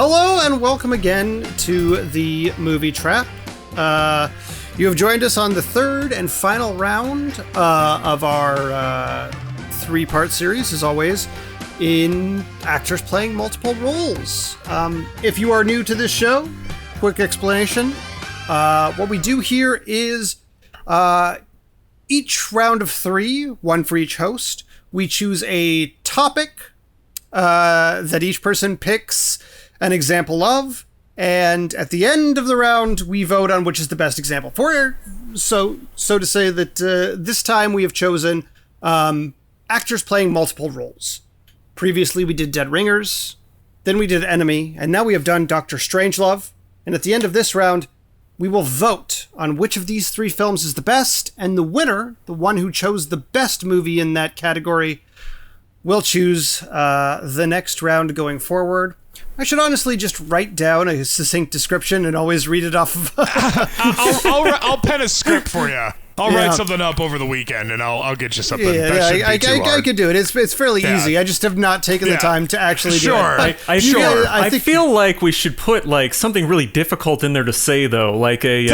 Hello and welcome again to the Movie Trap. You have joined us on the third and final round of our three-part series, as always, in actors playing multiple roles. If you are new to this show, quick explanation. What we do here is each round of three, one for each host, we choose a topic that each person picks an example of, and at the end of the round, we vote on which is the best example for. So to say that this time we have chosen actors playing multiple roles. Previously, we did Dead Ringers, then we did Enemy, and now we have done Dr. Strangelove. And at the end of this round, we will vote on which of these three films is the best, and the winner, the one who chose the best movie in that category, will choose the next round going forward. I should honestly just write down a succinct description and always read it off of... I'll pen a script for you. I'll write something up over the weekend, and I'll get you something. I could do it. It's fairly easy. I just have not taken the time to actually do it. I feel like we should put like something really difficult in there to say, though, like a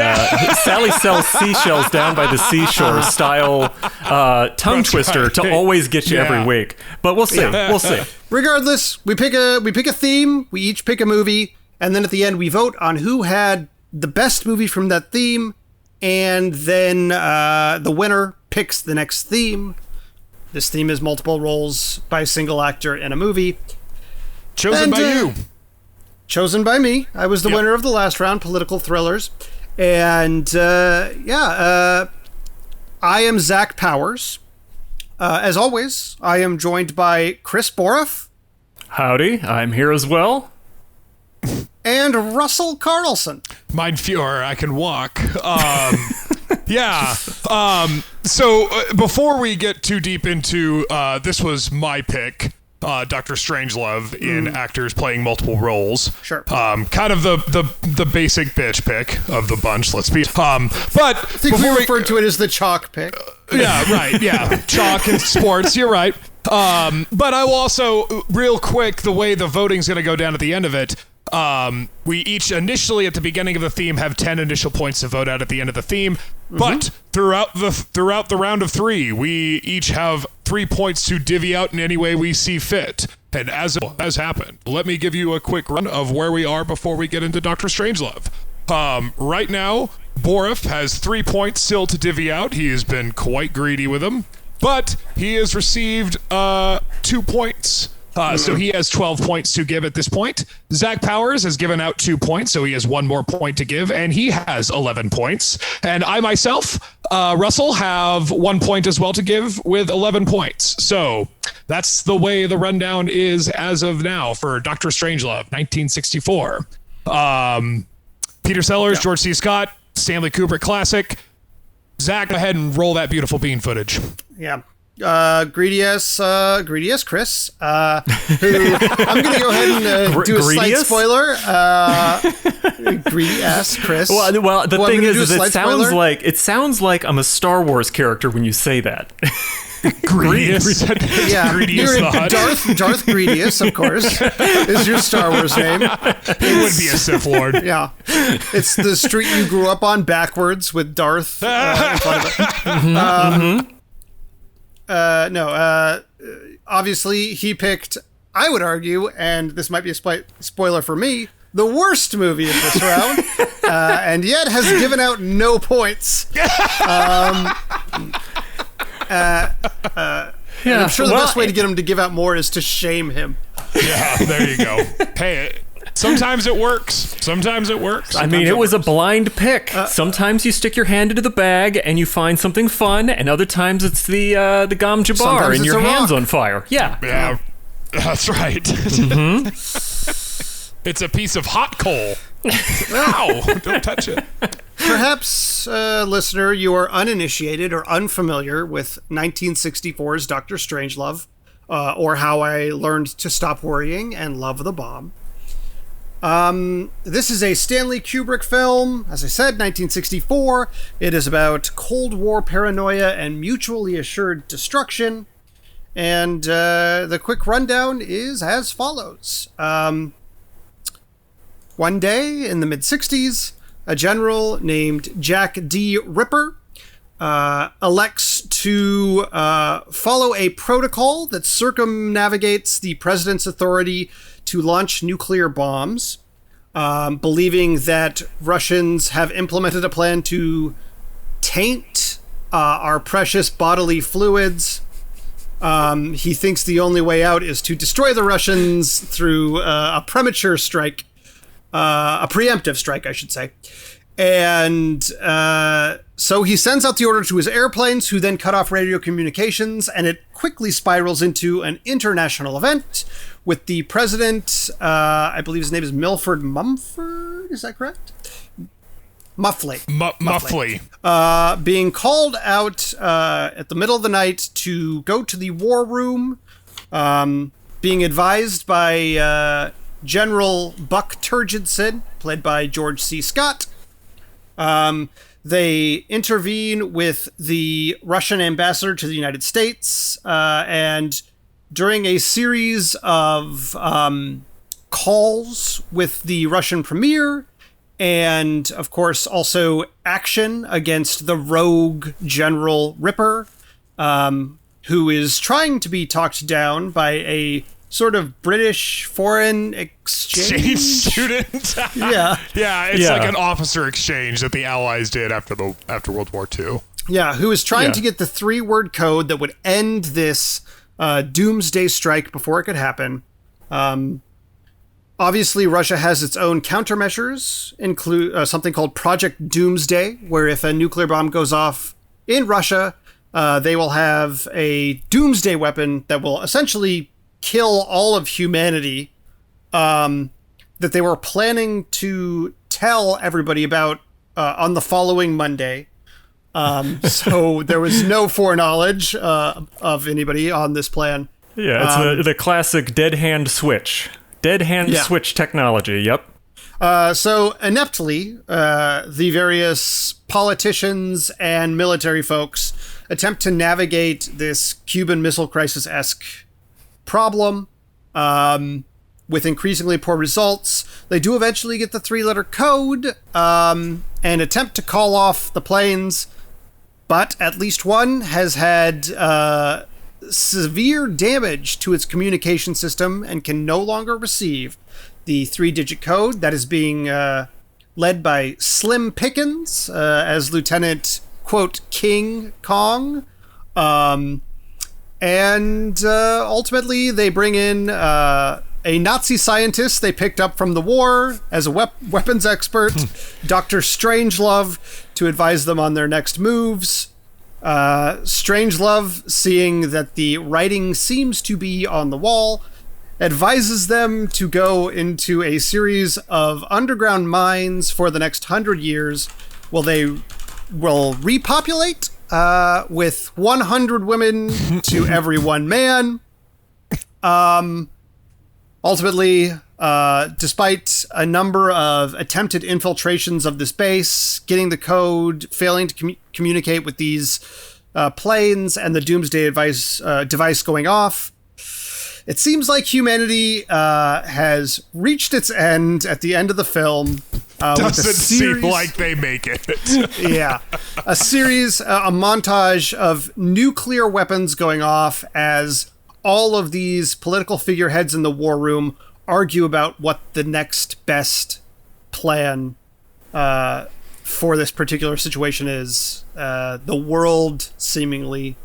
Sally sells seashells down by the seashore style tongue twister to always get you every week. But we'll see. We'll see. Regardless, we pick a theme. We each pick a movie, and then at the end we vote on who had the best movie from that theme. And then the winner picks the next theme. This theme is multiple roles by a single actor in a movie. Chosen by you. Chosen by me. I was the winner of the last round, political thrillers. And I am Zach Powers. As always, I am joined by Chris Boroff. Howdy, I'm here as well. And Russell Carlsen. Mein Führer, I can walk. So before we get too deep into this was my pick, Dr. Strangelove in actors playing multiple roles. Sure. Kind of the basic bitch pick of the bunch. Let's be. But I think we referred to it as the chalk pick. Yeah, right. Yeah, chalk and sports. You're right. But I will also, real quick, the way the voting's going to go down at the end of it. We each initially at the beginning of the theme have 10 initial points to vote out at the end of the theme, but throughout the round of three, we each have 3 points to divvy out in any way we see fit. And as has happened, let me give you a quick run of where we are before we get into Dr. Strangelove. Right now, Boroff has 3 points still to divvy out. He has been quite greedy with them, but he has received 2 points. So he has 12 points to give at this point. Zach Powers has given out 2 points, so he has one more point to give, and he has 11 points. And I myself, Russell, have 1 point as well to give with 11 points. So that's the way the rundown is as of now for Dr. Strangelove, 1964. Peter Sellers, George C. Scott, Stanley Kubrick classic. Zach, go ahead and roll that beautiful bean footage. Yeah. Greedy ass Chris, who I'm gonna go ahead and do a slight spoiler. Greedy ass Chris. Well, the thing is it sounds like I'm a Star Wars character when you say that. Greedious. Yeah, Greedious you're Darth Greedious, of course, is your Star Wars name. He would be a Sith Lord. Yeah, it's the street you grew up on backwards with Darth in front of it. Obviously he picked, I would argue, and this might be a spoiler for me, the worst movie of this round, and yet has given out no points. I'm sure the best way to get him to give out more is to shame him. Yeah, there you go. Hey, sometimes it works. I mean, it was a blind pick. Sometimes you stick your hand into the bag and you find something fun, and other times it's the Gom Jabbar and your hand's on fire. Yeah, that's right. It's a piece of hot coal. Ow, don't touch it. Perhaps, listener, you are uninitiated or unfamiliar with 1964's Dr. Strangelove, or How I Learned to Stop Worrying and Love the Bomb. This is a Stanley Kubrick film, as I said, 1964. It is about Cold War paranoia and mutually assured destruction. And the quick rundown is as follows. One day in the mid-60s, a general named Jack D. Ripper elects to follow a protocol that circumnavigates the president's authority to launch nuclear bombs, believing that Russians have implemented a plan to taint our precious bodily fluids. He thinks the only way out is to destroy the Russians through a premature strike, a preemptive strike, I should say. And so he sends out the order to his airplanes, who then cut off radio communications, and it quickly spirals into an international event with the president, I believe his name is Milford Mumford, is that correct? Muffley. Muffley. Being called out at the middle of the night to go to the war room, being advised by General Buck Turgidson, played by George C. Scott. They intervene with the Russian ambassador to the United States, and during a series of calls with the Russian premier, and of course also action against the rogue General Ripper, who is trying to be talked down by a sort of British foreign exchange student. Yeah. Yeah, it's like an officer exchange that the Allies did after World War II. Yeah, who is trying to get the 3-word code that would end this doomsday strike before it could happen. Obviously, Russia has its own countermeasures, include something called Project Doomsday, where if a nuclear bomb goes off in Russia, they will have a doomsday weapon that will essentially kill all of humanity, that they were planning to tell everybody about on the following Monday. So there was no foreknowledge of anybody on this plan. Yeah, it's the classic dead hand switch. Dead hand switch technology, yep. So ineptly, the various politicians and military folks attempt to navigate this Cuban Missile Crisis-esque problem with increasingly poor results. They do eventually get the 3-letter code and attempt to call off the planes, but at least one has had severe damage to its communication system and can no longer receive the 3-digit code. That is being led by Slim Pickins as Lieutenant, quote, King Kong. And ultimately, they bring in a Nazi scientist they picked up from the war as a weapons expert, Dr. Strangelove, to advise them on their next moves. Strangelove, seeing that the writing seems to be on the wall, advises them to go into a series of underground mines for the next 100 years, while they will repopulate with 100 women to every one man. Ultimately, despite a number of attempted infiltrations of this base, getting the code, failing to communicate with these planes, and the doomsday device going off, it seems like humanity has reached its end at the end of the film. Doesn't seem like they make it. Yeah. A montage of nuclear weapons going off as all of these political figureheads in the war room argue about what the next best plan for this particular situation is. The world seemingly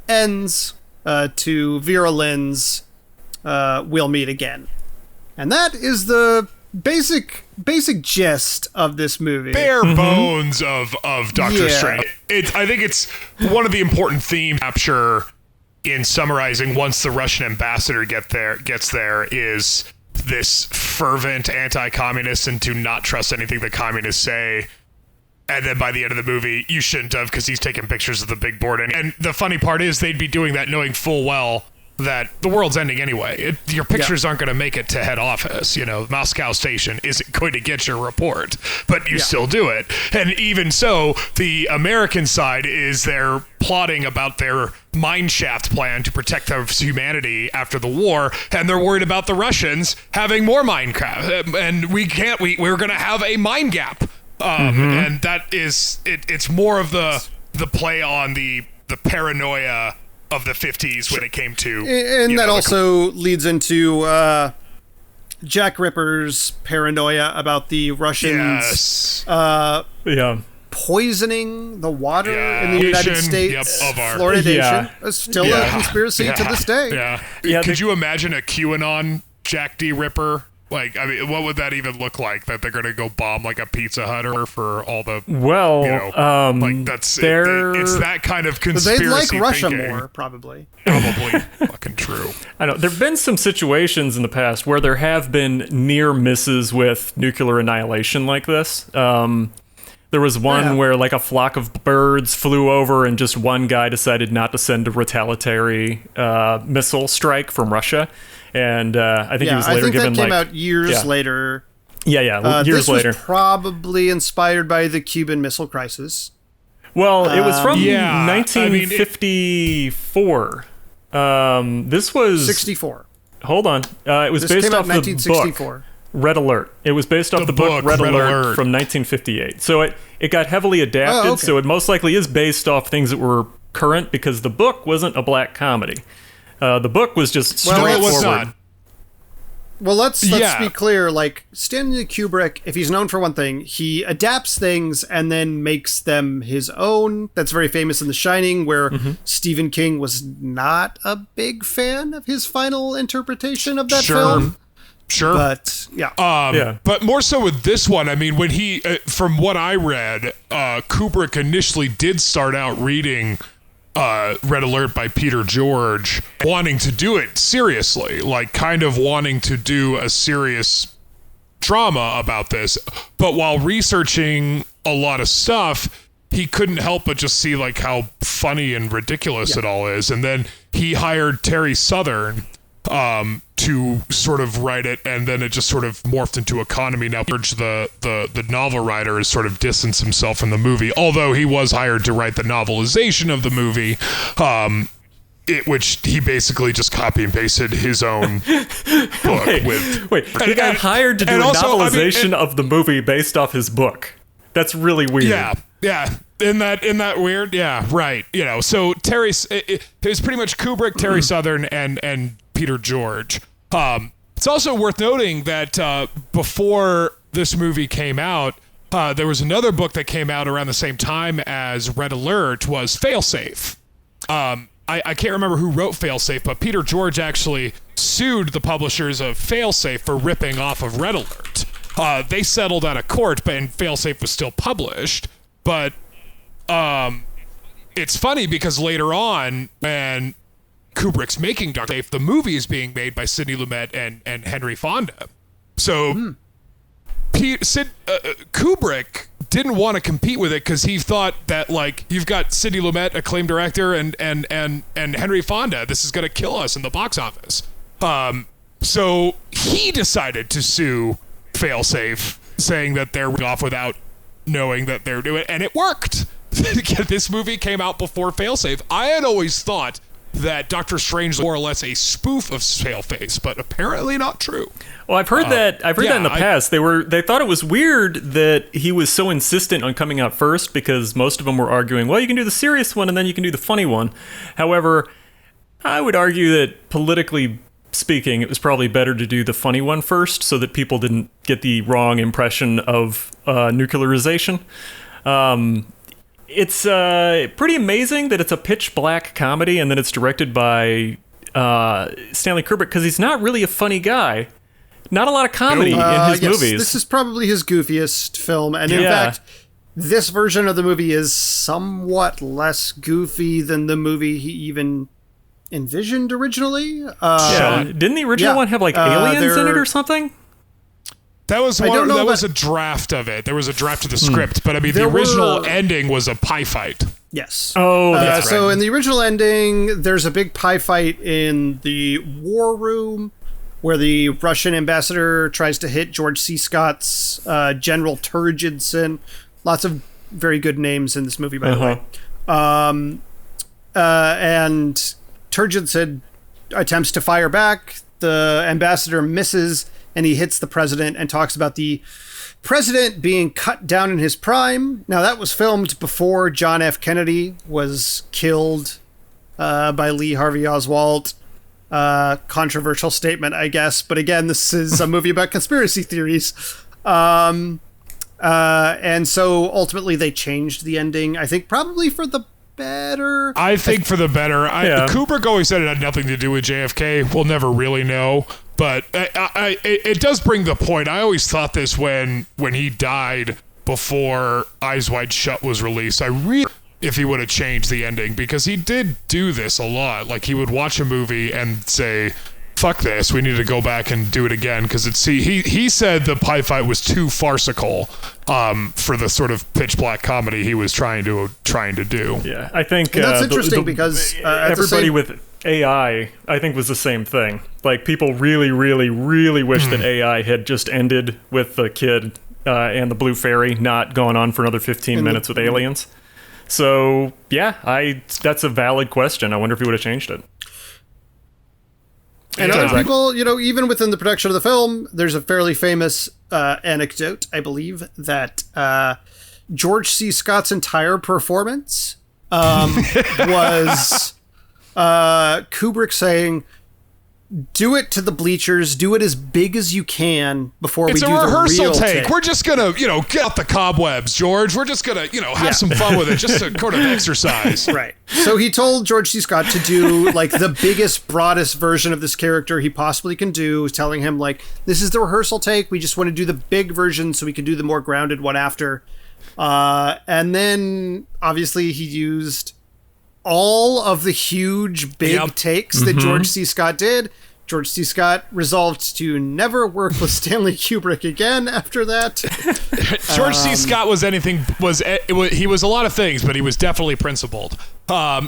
ends to Vera Lynn's "We'll Meet Again." And that is the basic gist of this movie. Bare bones of Doctor Strange. I think it's one of the important themes capture in summarizing once the Russian ambassador gets there is this fervent anti-communist and do not trust anything the communists say. And then by the end of the movie, you shouldn't have, because he's taking pictures of the big board. And the funny part is they'd be doing that knowing full well that the world's ending anyway. Your pictures aren't going to make it to head office. Moscow station isn't going to get your report, but you still do it. And even so, the American side is they're plotting about their mine shaft plan to protect humanity after the war, and they're worried about the Russians having more Minecraft. And we're going to have a mine gap. And that is, it's more of the play on the paranoia of the 50s when it came to... And that also leads into Jack Ripper's paranoia about the Russians poisoning the water in the United States. Fluoridation. It's still a conspiracy to this day. Could you imagine a QAnon Jack D. Ripper? Like, I mean, what would that even look like? That they're going to go bomb like a Pizza Hut or for all the... Well, like that's... it's that kind of conspiracy they'd like Russia thinking. more, probably. Probably fucking true. I know. There have been some situations in the past where there have been near misses with nuclear annihilation like this. There was one where like a flock of birds flew over and just one guy decided not to send a retaliatory missile strike from Russia. And I think he was later given that came out years later. Years later. This was probably inspired by the Cuban Missile Crisis. Well, it was from 1954. This was 64. Hold on. It was based off the book Red Alert. It was based off the book Red Alert from 1958. So it got heavily adapted. So it most likely is based off things that were current because the book wasn't a black comedy. The book was just straightforward. Well, let's be clear. Like, Stanley Kubrick, if he's known for one thing, he adapts things and then makes them his own. That's very famous in The Shining, where Stephen King was not a big fan of his final interpretation of that film. Sure. But, But more so with this one, I mean, when he, from what I read, Kubrick initially did start out reading Red Alert by Peter George, wanting to do it seriously, like kind of wanting to do a serious drama about this. But while researching a lot of stuff, he couldn't help but just see like how funny and ridiculous it all is. And then he hired Terry Southern to sort of write it, and then it just sort of morphed into a comedy. Now the novel writer has sort of distanced himself from the movie, although he was hired to write the novelization of the movie, which he basically just copy and pasted his own book he got hired to do a novelization of the movie based off his book. That's really weird. Yeah. Isn't that weird? Yeah, right. So it was pretty much Kubrick, Terry Southern, and Peter George. It's also worth noting that before this movie came out, there was another book that came out around the same time as Red Alert, was Failsafe. I can't remember who wrote Failsafe, but Peter George actually sued the publishers of Failsafe for ripping off of Red Alert. They settled out of court, and Failsafe was still published. But it's funny because later on, when Kubrick's making Dr. Safe, the movie is being made by Sidney Lumet and Henry Fonda. So Kubrick didn't want to compete with it because he thought that, like, you've got Sidney Lumet, acclaimed director, and Henry Fonda. This is going to kill us in the box office. So he decided to sue Failsafe, saying that they're off without knowing that they're doing it, and it worked. This movie came out before Failsafe. I had always thought that Doctor Strange was more or less a spoof of Failsafe, but apparently not true. Well, I've heard that in the past. They thought it was weird that he was so insistent on coming out first, because most of them were arguing, well, you can do the serious one and then you can do the funny one. However, I would argue that politically speaking, it was probably better to do the funny one first so that people didn't get the wrong impression of nuclearization. It's pretty amazing that it's a pitch black comedy and that it's directed by Stanley Kubrick, because he's not really a funny guy. Not a lot of comedy in his movies. This is probably his goofiest film, and in fact, this version of the movie is somewhat less goofy than the movie he even envisioned originally. Didn't the original one have like aliens in it or something? That was a draft of it. There was a draft of the script, but I mean, the original ending was a pie fight. Yes. Oh, that's So right. in the original ending, there's a big pie fight in the war room where the Russian ambassador tries to hit George C. Scott's General Turgidson. Lots of very good names in this movie, by the way. And Turgidson attempts to fire back. The ambassador misses, and he hits the president and talks about the president being cut down in his prime. Now, that was filmed before John F. Kennedy was killed by Lee Harvey Oswald. Controversial statement, I guess. But again, this is a movie about conspiracy theories. And so ultimately they changed the ending, I think probably for the better. I think for the better. Kubrick always said it had nothing to do with JFK. We'll never really know. But it does bring the point. I always thought this when he died before Eyes Wide Shut was released. I really, if he would have changed the ending, because he did do this a lot. Like, he would watch a movie and say, fuck this, we need to go back and do it again, because he said the pie fight was too farcical for the sort of pitch black comedy he was trying to do. Yeah, I think and that's interesting because everybody with AI, I think, was the same thing. Like, people really, really, really wish that AI had just ended with the kid and the blue fairy not going on for another 15 minutes with aliens. So, yeah, that's a valid question. I wonder if he would have changed it. And other people, even within the production of the film, there's a fairly famous anecdote, I believe, that George C. Scott's entire performance was Kubrick saying, do it to the bleachers, do it as big as you can before we do the real take. It's a rehearsal take. We're just going to, get out the cobwebs, George. We're just going to, have some fun with it, just to kind of exercise. Right. So he told George C. Scott to do, like, the biggest, broadest version of this character he possibly can do, telling him, like, this is the rehearsal take. We just want to do the big version so we can do the more grounded one after. And then, obviously, he used all of the huge, big takes that George C. Scott did. George C. Scott resolved to never work with Stanley Kubrick again after that. George C. Scott he was a lot of things, but he was definitely principled. I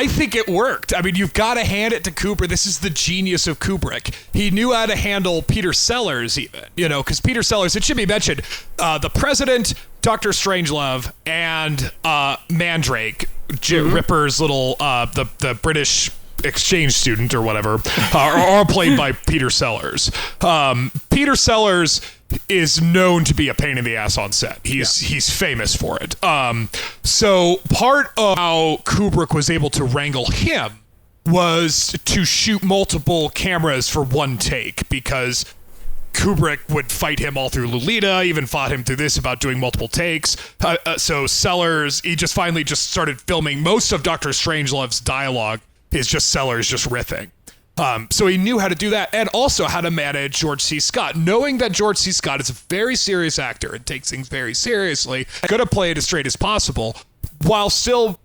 think it worked. I mean, you've got to hand it to Kubrick. This is the genius of Kubrick. He knew how to handle Peter Sellers, even, because Peter Sellers, it should be mentioned, the president, Dr. Strangelove, and Mandrake, Ripper's little, the British exchange student or whatever, are all played by Peter Sellers. Peter Sellers is known to be a pain in the ass on set. He's famous for it. So part of how Kubrick was able to wrangle him was to shoot multiple cameras for one take, because Kubrick would fight him all through Lolita, even fought him through this about doing multiple takes. So Sellers, he just finally started filming. Most of Dr. Strangelove's dialogue is just Sellers just riffing. So he knew how to do that, and also how to manage George C. Scott, knowing that George C. Scott is a very serious actor and takes things very seriously, going to play it as straight as possible, while still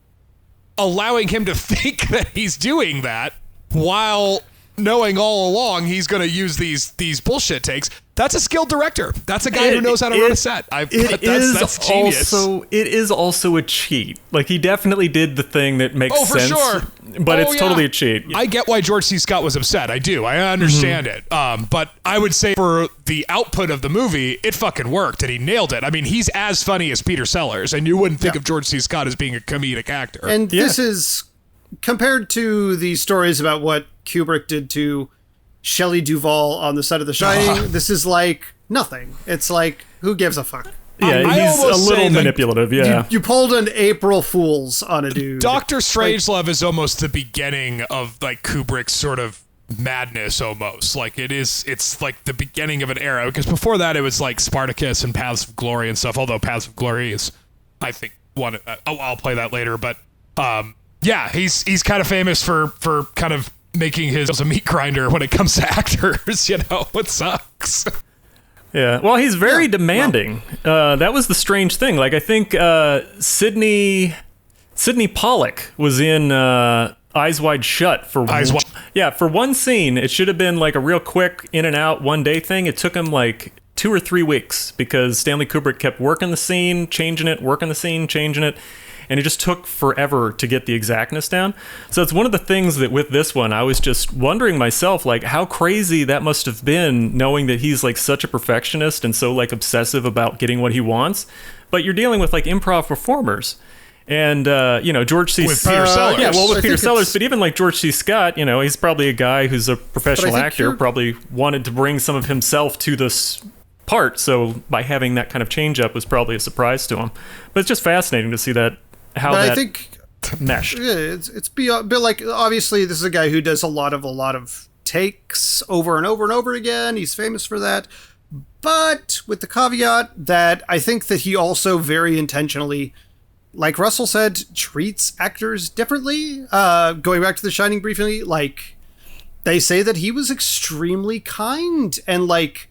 allowing him to think that he's doing that, while knowing all along he's going to use these bullshit takes. That's a skilled director. That's a guy who knows how to run a set. That's genius. It is also a cheat. Like, he definitely did the thing that makes sense. Oh, for sure. But it's totally a cheat. I get why George C. Scott was upset. I do. I understand it. But I would say for the output of the movie, it fucking worked, and he nailed it. I mean, he's as funny as Peter Sellers, and you wouldn't think of George C. Scott as being a comedic actor. And this is, compared to the stories about what Kubrick did to Shelley Duvall on the set of The Shining, this is like nothing. It's like, who gives a fuck? Yeah, he's a little manipulative, You pulled an April Fool's on a dude. Dr. Strangelove is almost the beginning of, like, Kubrick's sort of madness, almost. Like, it's like the beginning of an era, because before that it was like Spartacus and Paths of Glory and stuff, although Paths of Glory is, I think, one, I'll play that later, but he's kind of famous for kind of making his a meat grinder when it comes to actors. It sucks. Yeah, well, he's very demanding. That was the strange thing. Like, I think Sidney Pollack was in Eyes Wide Shut for for one scene. It should have been like a real quick in and out one day thing. It took him like 2 or 3 weeks because Stanley Kubrick kept working the scene, changing it, working the scene, changing it. And it just took forever to get the exactness down. So it's one of the things that with this one, I was just wondering myself, like, how crazy that must have been, knowing that he's like such a perfectionist and so like obsessive about getting what he wants. But you're dealing with like improv performers. And, George C. With Peter Sellers. Yeah, well, with Peter Sellers. But even like George C. Scott, he's probably a guy who's a professional actor, probably wanted to bring some of himself to this part. So by having that kind of change up was probably a surprise to him. But it's just fascinating to see that. I think meshed. Yeah, it's beyond, but like obviously this is a guy who does a lot of takes over and over and over again. He's famous for that, but with the caveat that I think that he also very intentionally, like Russell said, treats actors differently. Going back to The Shining briefly, like they say that he was extremely kind and like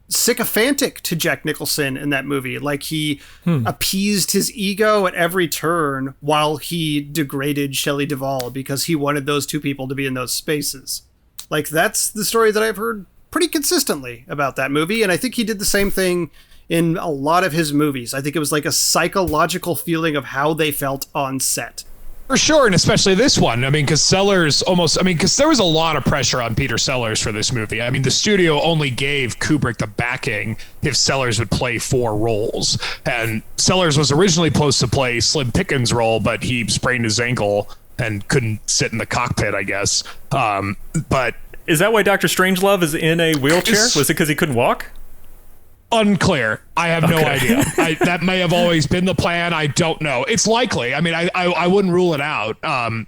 sycophantic to Jack Nicholson in that movie. Like he appeased his ego at every turn while he degraded Shelley Duvall because he wanted those two people to be in those spaces. Like that's the story that I've heard pretty consistently about that movie. And I think he did the same thing in a lot of his movies. I think it was like a psychological feeling of how they felt on set. For sure, and especially this one. I mean, because because there was a lot of pressure on Peter Sellers for this movie. I mean, the studio only gave Kubrick the backing if Sellers would play 4 roles. And Sellers was originally supposed to play Slim Pickens' role, but he sprained his ankle and couldn't sit in the cockpit, I guess. But is that why Dr. Strangelove is in a wheelchair? Was it because he couldn't walk? Unclear. I have no idea. That may have always been the plan. I don't know. It's likely. I mean, I wouldn't rule it out.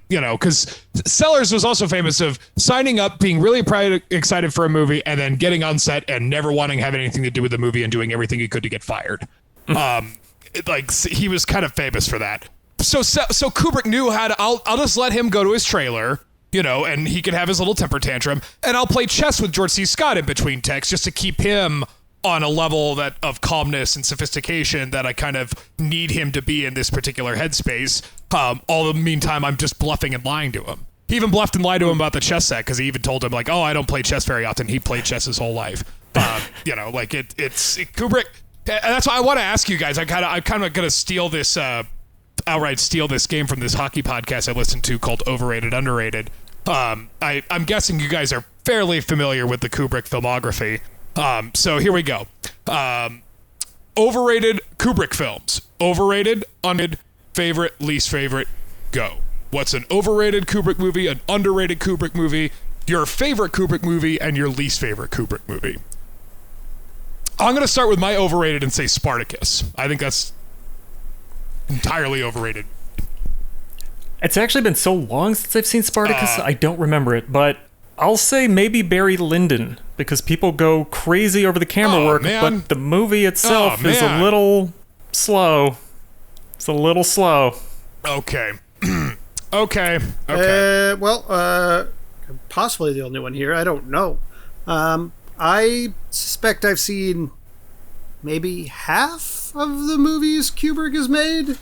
Because Sellers was also famous of signing up, being really excited for a movie, and then getting on set and never wanting to have anything to do with the movie and doing everything he could to get fired. He was kind of famous for that. So Kubrick knew how to. I'll just let him go to his trailer. And he can have his little temper tantrum, and I'll play chess with George C. Scott in between takes just to keep him on a level of calmness and sophistication that I kind of need him to be in this particular headspace. All the meantime, I'm just bluffing and lying to him. He even bluffed and lied to him about the chess set because he even told him like, "Oh, I don't play chess very often." He played chess his whole life. It's Kubrick. And that's why I want to ask you guys. I'm kind of gonna steal this outright steal this game from this hockey podcast I listened to called Overrated Underrated. I'm guessing you guys are fairly familiar with the Kubrick filmography. So here we go. Overrated Kubrick films. Overrated, underrated, favorite, least favorite, go. What's an overrated Kubrick movie, an underrated Kubrick movie, your favorite Kubrick movie, and your least favorite Kubrick movie? I'm going to start with my overrated and say Spartacus. I think that's entirely overrated. It's actually been so long since I've seen Spartacus, I don't remember it, but I'll say maybe Barry Lyndon, because people go crazy over the camera work, but the movie itself is a little slow. It's a little slow. Okay. Okay. Possibly the only one here. I don't know. I suspect I've seen maybe half of the movies Kubrick has made.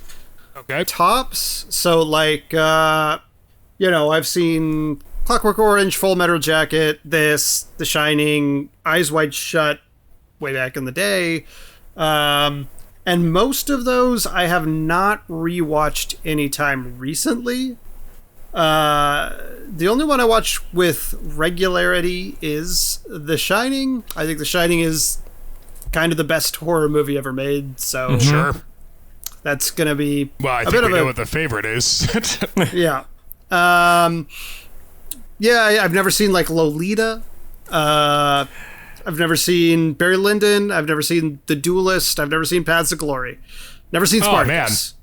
Okay. Tops. So, like, I've seen Clockwork Orange, Full Metal Jacket, this, The Shining, Eyes Wide Shut, way back in the day. And most of those I have not rewatched anytime recently. The only one I watch with regularity is The Shining. I think The Shining is kind of the best horror movie ever made, so sure. That's going to be I think we know what the favorite is. Yeah. I've never seen like Lolita. I've never seen Barry Lyndon. I've never seen The Duelist. I've never seen Paths of Glory. Never seen Spartacus.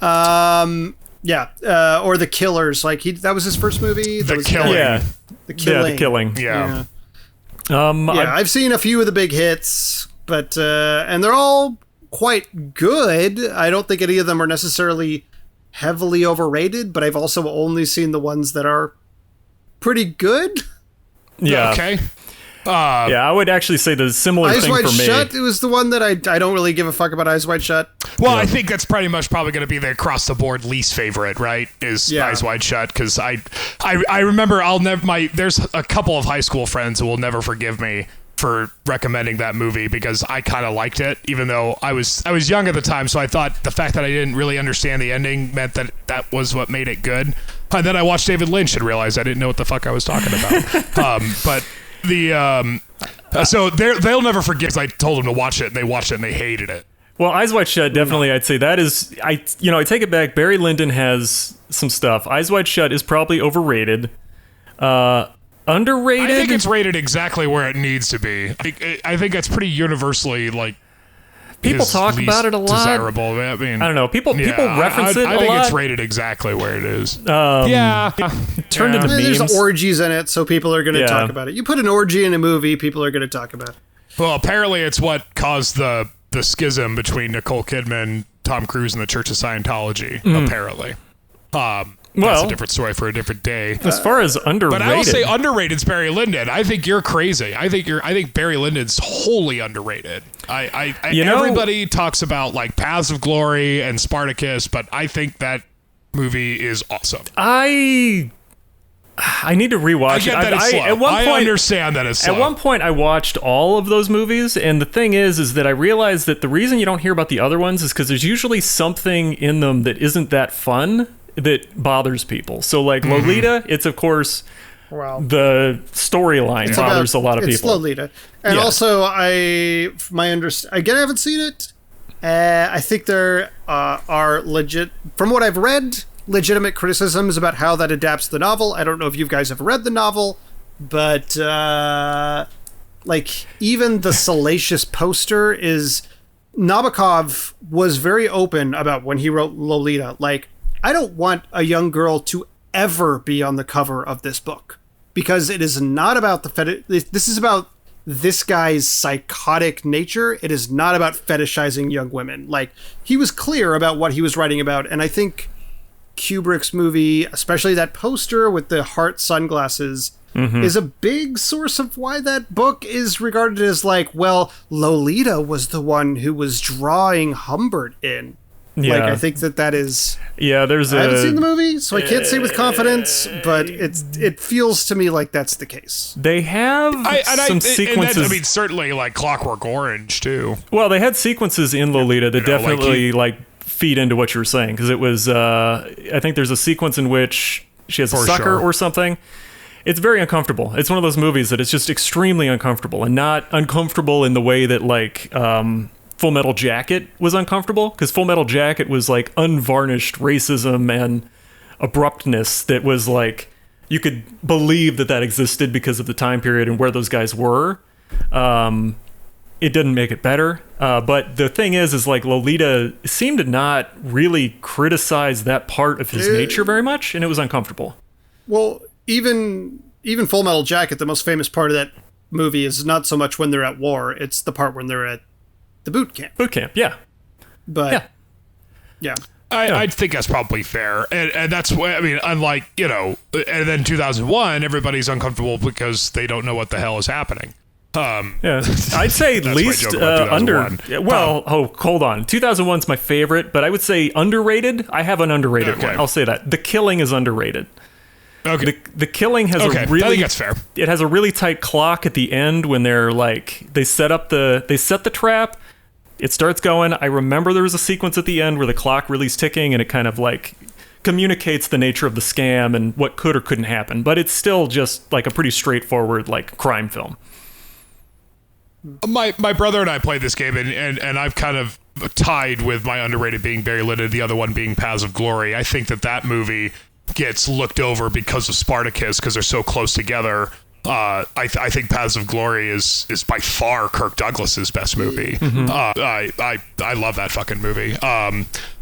Or The Killers. Like that was his first movie. The Killing. Yeah. The Killing. Yeah, The Killing. Yeah. I've seen a few of the big hits, but and they're all quite good. I don't think any of them are necessarily heavily overrated, but I've also only seen the ones that are pretty good. Yeah. Okay. I would actually say the similar Eyes thing Wide for me. Shut. It was the one that I don't really give a fuck about. Eyes Wide Shut. Well, I think that's pretty much probably going to be the across the board least favorite, right? Is Eyes Wide Shut, because I remember there's a couple of high school friends who will never forgive me for recommending that movie, because I kind of liked it, even though I was young at the time, so I thought the fact that I didn't really understand the ending meant that was what made it good. And then I watched David Lynch and realized I didn't know what the fuck I was talking about. But the so they'll never forget, because I told them to watch it and they watched it and they hated it. Well, Eyes Wide Shut, definitely, I'd say that is, I take it back. Barry Lyndon has some stuff. Eyes Wide Shut is probably overrated. Underrated? I think it's rated exactly where it needs to be. I think that's pretty universely, like, people talk about it a lot. Desirable. I mean, I don't know. People reference it a lot. I think it's rated exactly where it is. Turned into memes. There's orgies in it, so people are going to talk about it. You put an orgy in a movie, people are going to talk about it. Well, apparently it's what caused the schism between Nicole Kidman, Tom Cruise, and the Church of Scientology, apparently. That's a different story for a different day. As far as underrated, but I will say underrated is Barry Lyndon. I think you're crazy. I think Barry Lyndon's wholly underrated. Everybody talks about like Paths of Glory and Spartacus, but I think that movie is awesome. I need to rewatch it. I understand that it's slow. At one point, I watched all of those movies, and the thing is that I realized that the reason you don't hear about the other ones is because there's usually something in them that isn't that fun that bothers people. So, like Lolita, it's of course the storyline bothers a lot of people. It's Lolita, and also I haven't seen it. I think there are legit, from what I've read, legitimate criticisms about how that adapts the novel. I don't know if you guys have read the novel, but like even the salacious poster is. Nabokov was very open about when he wrote Lolita. Like, I don't want a young girl to ever be on the cover of this book, because it is not about this is about this guy's psychotic nature. It is not about fetishizing young women. Like, he was clear about what he was writing about, and I think Kubrick's movie, especially that poster with the heart sunglasses, is a big source of why that book is regarded as like, well, Lolita was the one who was drawing Humbert in. Yeah. Like, I think that is... Yeah, I haven't seen the movie, so I can't say with confidence, but it feels to me like that's the case. They have some sequences... I mean, certainly, like, Clockwork Orange, too. Well, they had sequences in Lolita that definitely, feed into what you were saying, because it was... I think there's a sequence in which she has a sucker or something. It's very uncomfortable. It's one of those movies that it's just extremely uncomfortable, and not uncomfortable in the way that, like... Full Metal Jacket was uncomfortable, because Full Metal Jacket was like unvarnished racism and abruptness that was like, you could believe that existed because of the time period and where those guys were. It didn't make it better. But the thing is like Lolita seemed to not really criticize that part of his nature very much, and it was uncomfortable. Well, even Full Metal Jacket, the most famous part of that movie is not so much when they're at war, it's the part when they're at the boot camp. Boot camp, yeah. But, yeah. I think that's probably fair. And that's why, I mean, unlike, and then 2001, everybody's uncomfortable because they don't know what the hell is happening. I'd say least under... Well, hold on. 2001's my favorite, but I would say underrated. I have an underrated one. I'll say that. The Killing is underrated. Okay. The Killing has I think that's fair. It has a really tight clock at the end when they're like, they set the trap. It starts going. I remember there was a sequence at the end where the clock really's ticking, and it kind of like communicates the nature of the scam and what could or couldn't happen. But it's still just like a pretty straightforward like crime film. My brother and I played this game, and I've kind of tied with my underrated being Barry Lyndon, the other one being Paths of Glory. I think that movie gets looked over because of Spartacus, because they're so close together. I think Paths of Glory is by far Kirk Douglas's best movie. I love that fucking movie.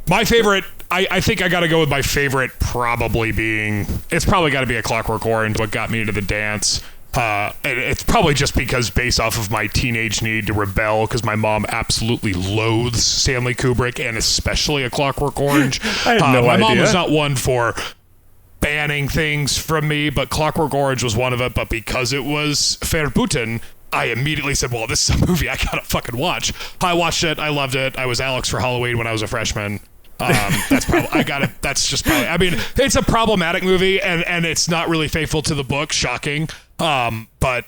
My favorite, I think I got to go with my favorite it's probably got to be A Clockwork Orange, what got me into the dance. And it's probably just because based off of my teenage need to rebel, because my mom absolutely loathes Stanley Kubrick and especially A Clockwork Orange. I had no idea. My mom was not one for banning things from me, but Clockwork Orange was one of it. But because it was Verboten, I immediately said, well, this is a movie I gotta fucking watch. I watched it. I loved it. I was Alex for Halloween when I was a freshman. That's probably, I got it. That's just probably, I mean, it's a problematic movie and it's not really faithful to the book. Shocking. But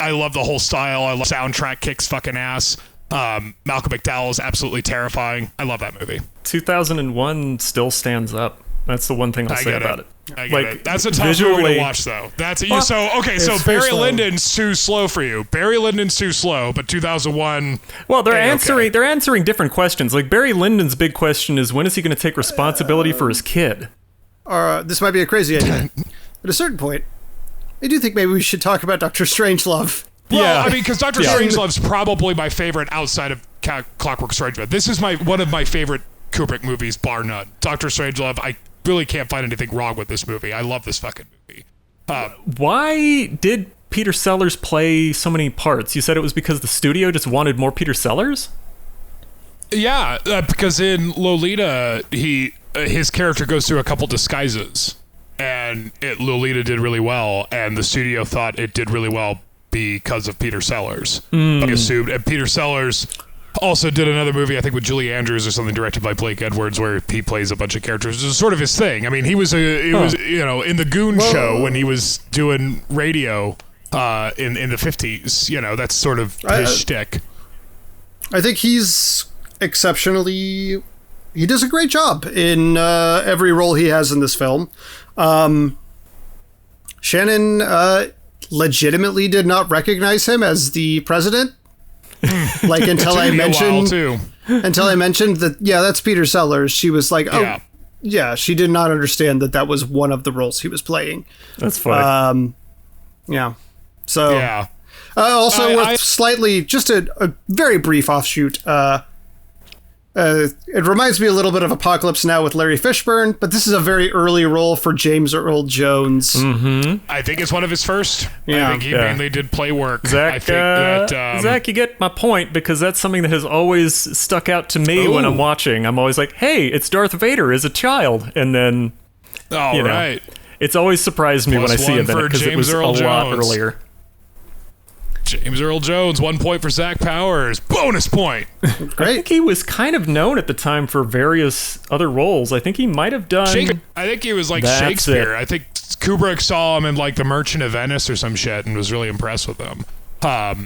I love the whole style. I love soundtrack kicks fucking ass. Malcolm McDowell is absolutely terrifying. I love that movie. 2001 still stands up. That's the one thing I'll say about it. I get it. That's a tough movie to watch, though. That's well, so Barry Lyndon's too slow for you. Barry Lyndon's too slow, but 2001. Well, they're answering different questions. Like Barry Lyndon's big question is, when is he going to take responsibility for his kid? This might be a crazy idea. At a certain point, I do think maybe we should talk about Dr. Strangelove. Well, yeah, I mean, because Dr. Strangelove's probably my favorite outside of Clockwork Orange. This is one of my favorite Kubrick movies, bar none. Dr. Strangelove, I really can't find anything wrong with this movie. I love this fucking movie. Why did Peter Sellers play so many parts? You said it was because the studio just wanted more Peter Sellers? Yeah, because in Lolita, his character goes through a couple disguises, and Lolita did really well, and the studio thought it did really well because of Peter Sellers. I assumed, and Peter Sellers also did another movie, I think with Julie Andrews or something, directed by Blake Edwards, where he plays a bunch of characters. It was sort of his thing. I mean, he was in the Goon show when he was doing radio in the 50s. That's sort of his shtick. I think he's exceptionally. He does a great job in every role he has in this film. Shannon legitimately did not recognize him as the president. Like until I mentioned that, that's Peter Sellers. She was like, she did not understand that was one of the roles he was playing. That's funny. So also worth slightly, just a very brief offshoot. It reminds me a little bit of Apocalypse Now with Larry Fishburne, but this is a very early role for James Earl Jones. Mm-hmm. I think it's one of his first. I think he mainly did play work. Zach, Zach, you get my point, because that's something that has always stuck out to me when I'm watching. I'm always like, hey, it's Darth Vader as a child. And then, right. It's always surprised me when I see him in it, because it was a lot earlier. James Earl Jones, 1 point for Zach Powers. Bonus point. Great. I think he was kind of known at the time for various other roles. I think he might have done... I think he was like Shakespeare. I think Kubrick saw him in like The Merchant of Venice or some shit and was really impressed with him. I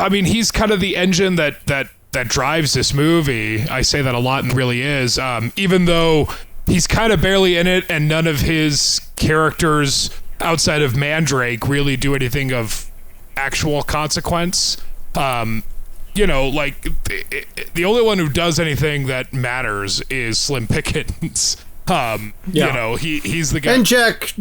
mean, he's kind of the engine that drives this movie. I say that a lot and really is. Even though he's kind of barely in it and none of his characters outside of Mandrake really do anything of actual consequence. The only one who does anything that matters is Slim Pickens. He's the guy. And Jack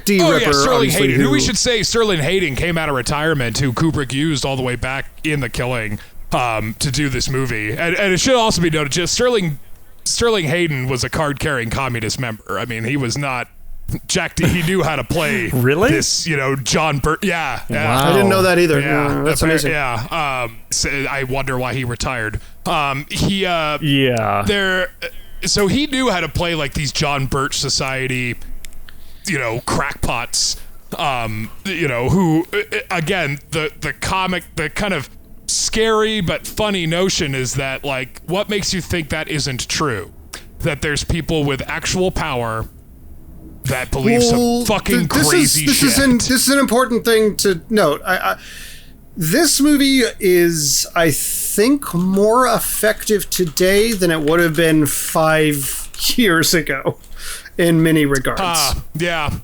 D. Ripper. Sterling Hayden, who we should say Sterling Hayden came out of retirement, who Kubrick used all the way back in The Killing to do this movie. And it should also be noted, just Sterling Hayden was a card-carrying communist member. I mean, he was not Jack D. He knew how to play this, John Burt. Yeah. Wow. I didn't know that either. Yeah, that's amazing. Yeah. I wonder why he retired. So he knew how to play like these John Birch Society, crackpots, who, again, the kind of scary but funny notion is that, like, what makes you think that isn't true? That there's people with actual power that believes some fucking crazy shit. This is an important thing to note. This movie is, I think, more effective today than it would have been 5 years ago, in many regards. The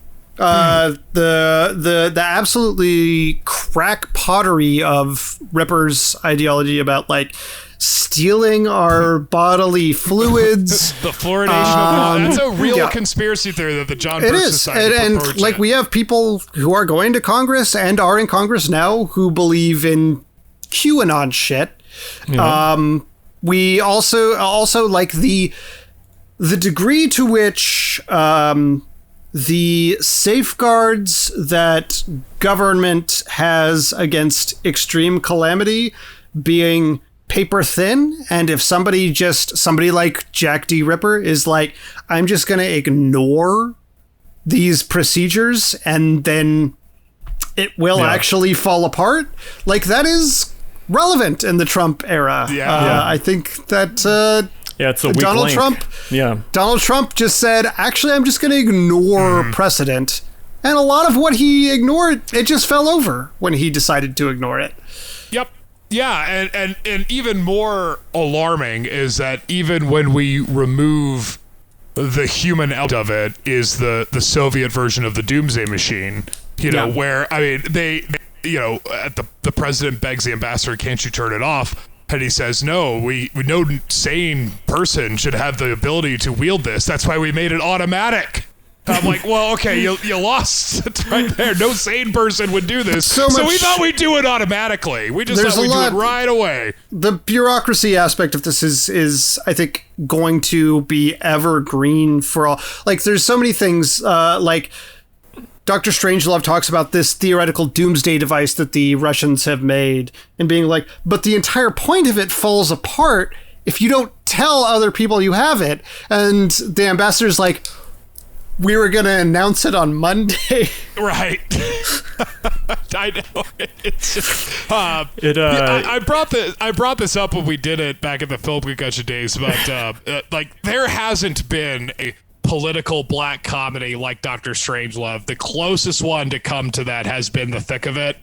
absolutely crack pottery of Ripper's ideology about like stealing our bodily fluids. The fluoridation of that's a real conspiracy theory that the John Birch Society and like we have people who are going to Congress and are in Congress now who believe in QAnon shit. Yeah. We also like the degree to which the safeguards that government has against extreme calamity being paper thin, and if somebody like Jack D. Ripper is like, I'm just going to ignore these procedures and then it will actually fall apart. Like, that is relevant in the Trump era. I think that it's a weak Donald link. Trump. Yeah, Donald Trump just said, actually, I'm just going to ignore precedent. And a lot of what he ignored, it just fell over when he decided to ignore it. Yep. Yeah, and even more alarming is that even when we remove the human element of it is the Soviet version of the doomsday machine, where, I mean, they the president begs the ambassador, can't you turn it off? And he says, no sane person should have the ability to wield this. That's why we made it automatic. I'm like, well, okay, you lost. It's right there. No sane person would do this. So we thought we'd do it automatically. We just thought we'd do it right away. The bureaucracy aspect of this is I think, going to be evergreen for all. Like, there's so many things, like Dr. Strangelove talks about this theoretical doomsday device that the Russians have made and being like, but the entire point of it falls apart if you don't tell other people you have it. And the ambassador's like, we were going to announce it on Monday. Right. I know. It's just, I brought this up when we did it back in the film concussion days, but like, there hasn't been a political black comedy like Dr. Strangelove. The closest one to come to that has been The Thick of It.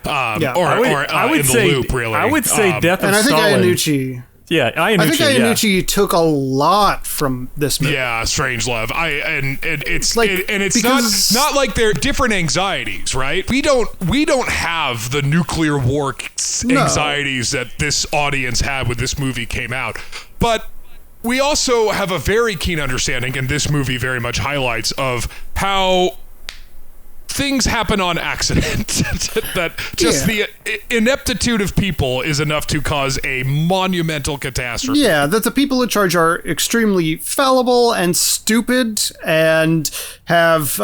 I would In say, the Loop, really. I would say Death of Stalin. And I think Iannucci. Yeah, I think Iannucci took a lot from this movie. Yeah, Strangelove. It's like, and it's not like they're different anxieties, right? We don't have the nuclear war anxieties that this audience had when this movie came out, but we also have a very keen understanding, and this movie very much highlights, of how things happen on accident. That just the ineptitude of people is enough to cause a monumental catastrophe. Yeah, that the people in charge are extremely fallible and stupid and have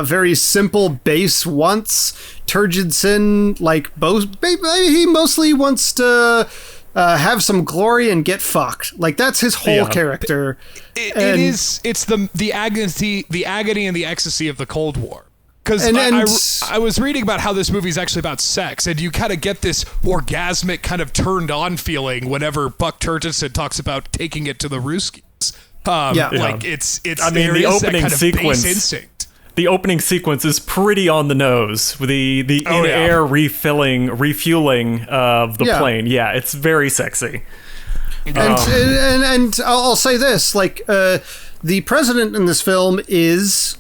very simple base wants, turgid sin, like he mostly wants to have some glory and get fucked. Like, that's his whole character. It's the agony and the ecstasy of the Cold War. Because I was reading about how this movie is actually about sex, and you kind of get this orgasmic kind of turned on feeling whenever Buck Turgidson talks about taking it to the Ruskies. Like, it's I mean, the opening kind of sequence. base instinct. The opening sequence is pretty on the nose with the in-air refueling of the plane. Yeah, it's very sexy. And I'll say this, like, the president in this film is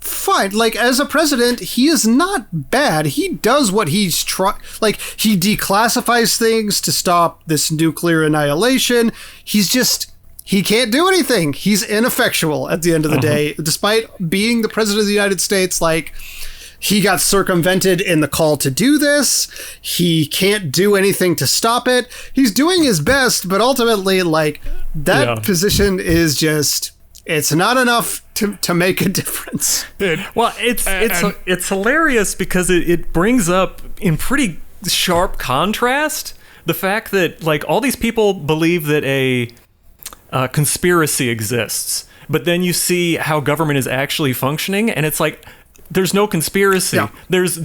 fine. Like, as a president, he is not bad. He does what he's like, he declassifies things to stop this nuclear annihilation. He can't do anything. He's ineffectual at the end of the day. Despite being the president of the United States, like, he got circumvented in the call to do this. He can't do anything to stop it. He's doing his best, but ultimately, like, that position is just, it's not enough to make a difference. Well, it's hilarious because it brings up, in pretty sharp contrast, the fact that, like, all these people believe that a conspiracy exists, but then you see how government is actually functioning, and it's like, there's no conspiracy. Yeah. It's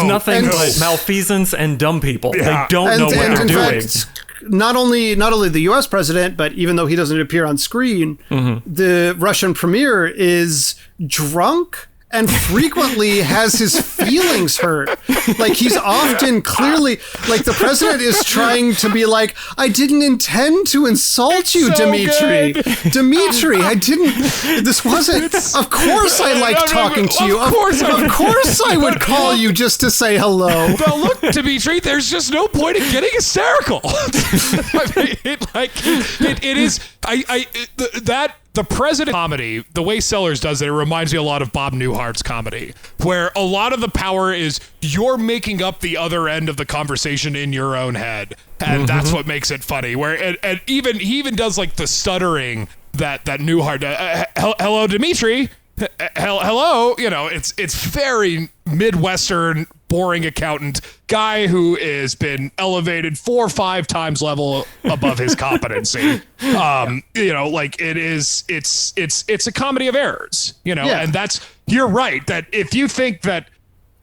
nothing but malfeasance and dumb people. They don't know what they're doing. Fact, not only the U.S. president, but even though he doesn't appear on screen, the Russian premier is drunk and frequently has his feelings hurt. Like, he's often clearly, like, the president is trying to be like, I didn't intend to insult you, so Dmitri. Good. Dmitri, I didn't, this wasn't, of course I like talking to you. Of course I would call you just to say hello. But look, Dmitri, there's just no point in getting hysterical. The president comedy, the way Sellers does it reminds me a lot of Bob Newhart's comedy, where a lot of the power is you're making up the other end of the conversation in your own head, and that's what makes it funny. Where and he even does, like, the stuttering that Newhart, hello, Dmitri, hello, it's very Midwestern boring accountant guy who has been elevated 4 or 5 times level above his competency. You know, like it's a comedy of errors, you know, and you're right that if you think that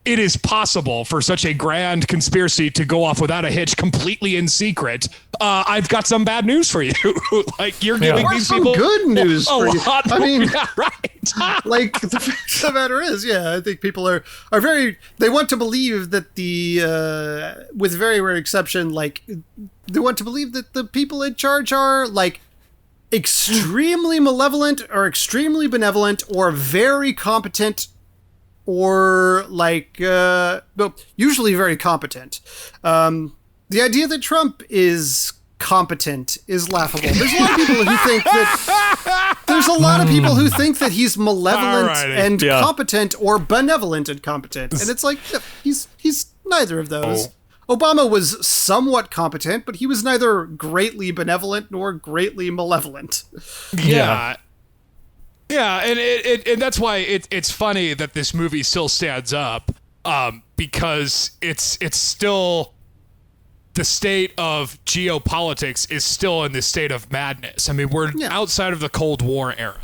it is possible for such a grand conspiracy to go off without a hitch, completely in secret, I've got some bad news for you. Like, you're giving these people good news for you. I mean, yeah, right. Like, the fact of the matter is, I think people are very, they want to believe that with very rare exception, like, they want to believe that the people in charge are, like, extremely malevolent or extremely benevolent or very competent or like usually very competent. The idea that Trump is competent is laughable. There's a lot of people who think that he's malevolent and competent or benevolent and competent, and it's like he's neither of those. Obama was somewhat competent, but he was neither greatly benevolent nor greatly malevolent. Yeah, and that's why it's funny that this movie still stands up, because it's still, the state of geopolitics is still in this state of madness. I mean, we're outside of the Cold War era,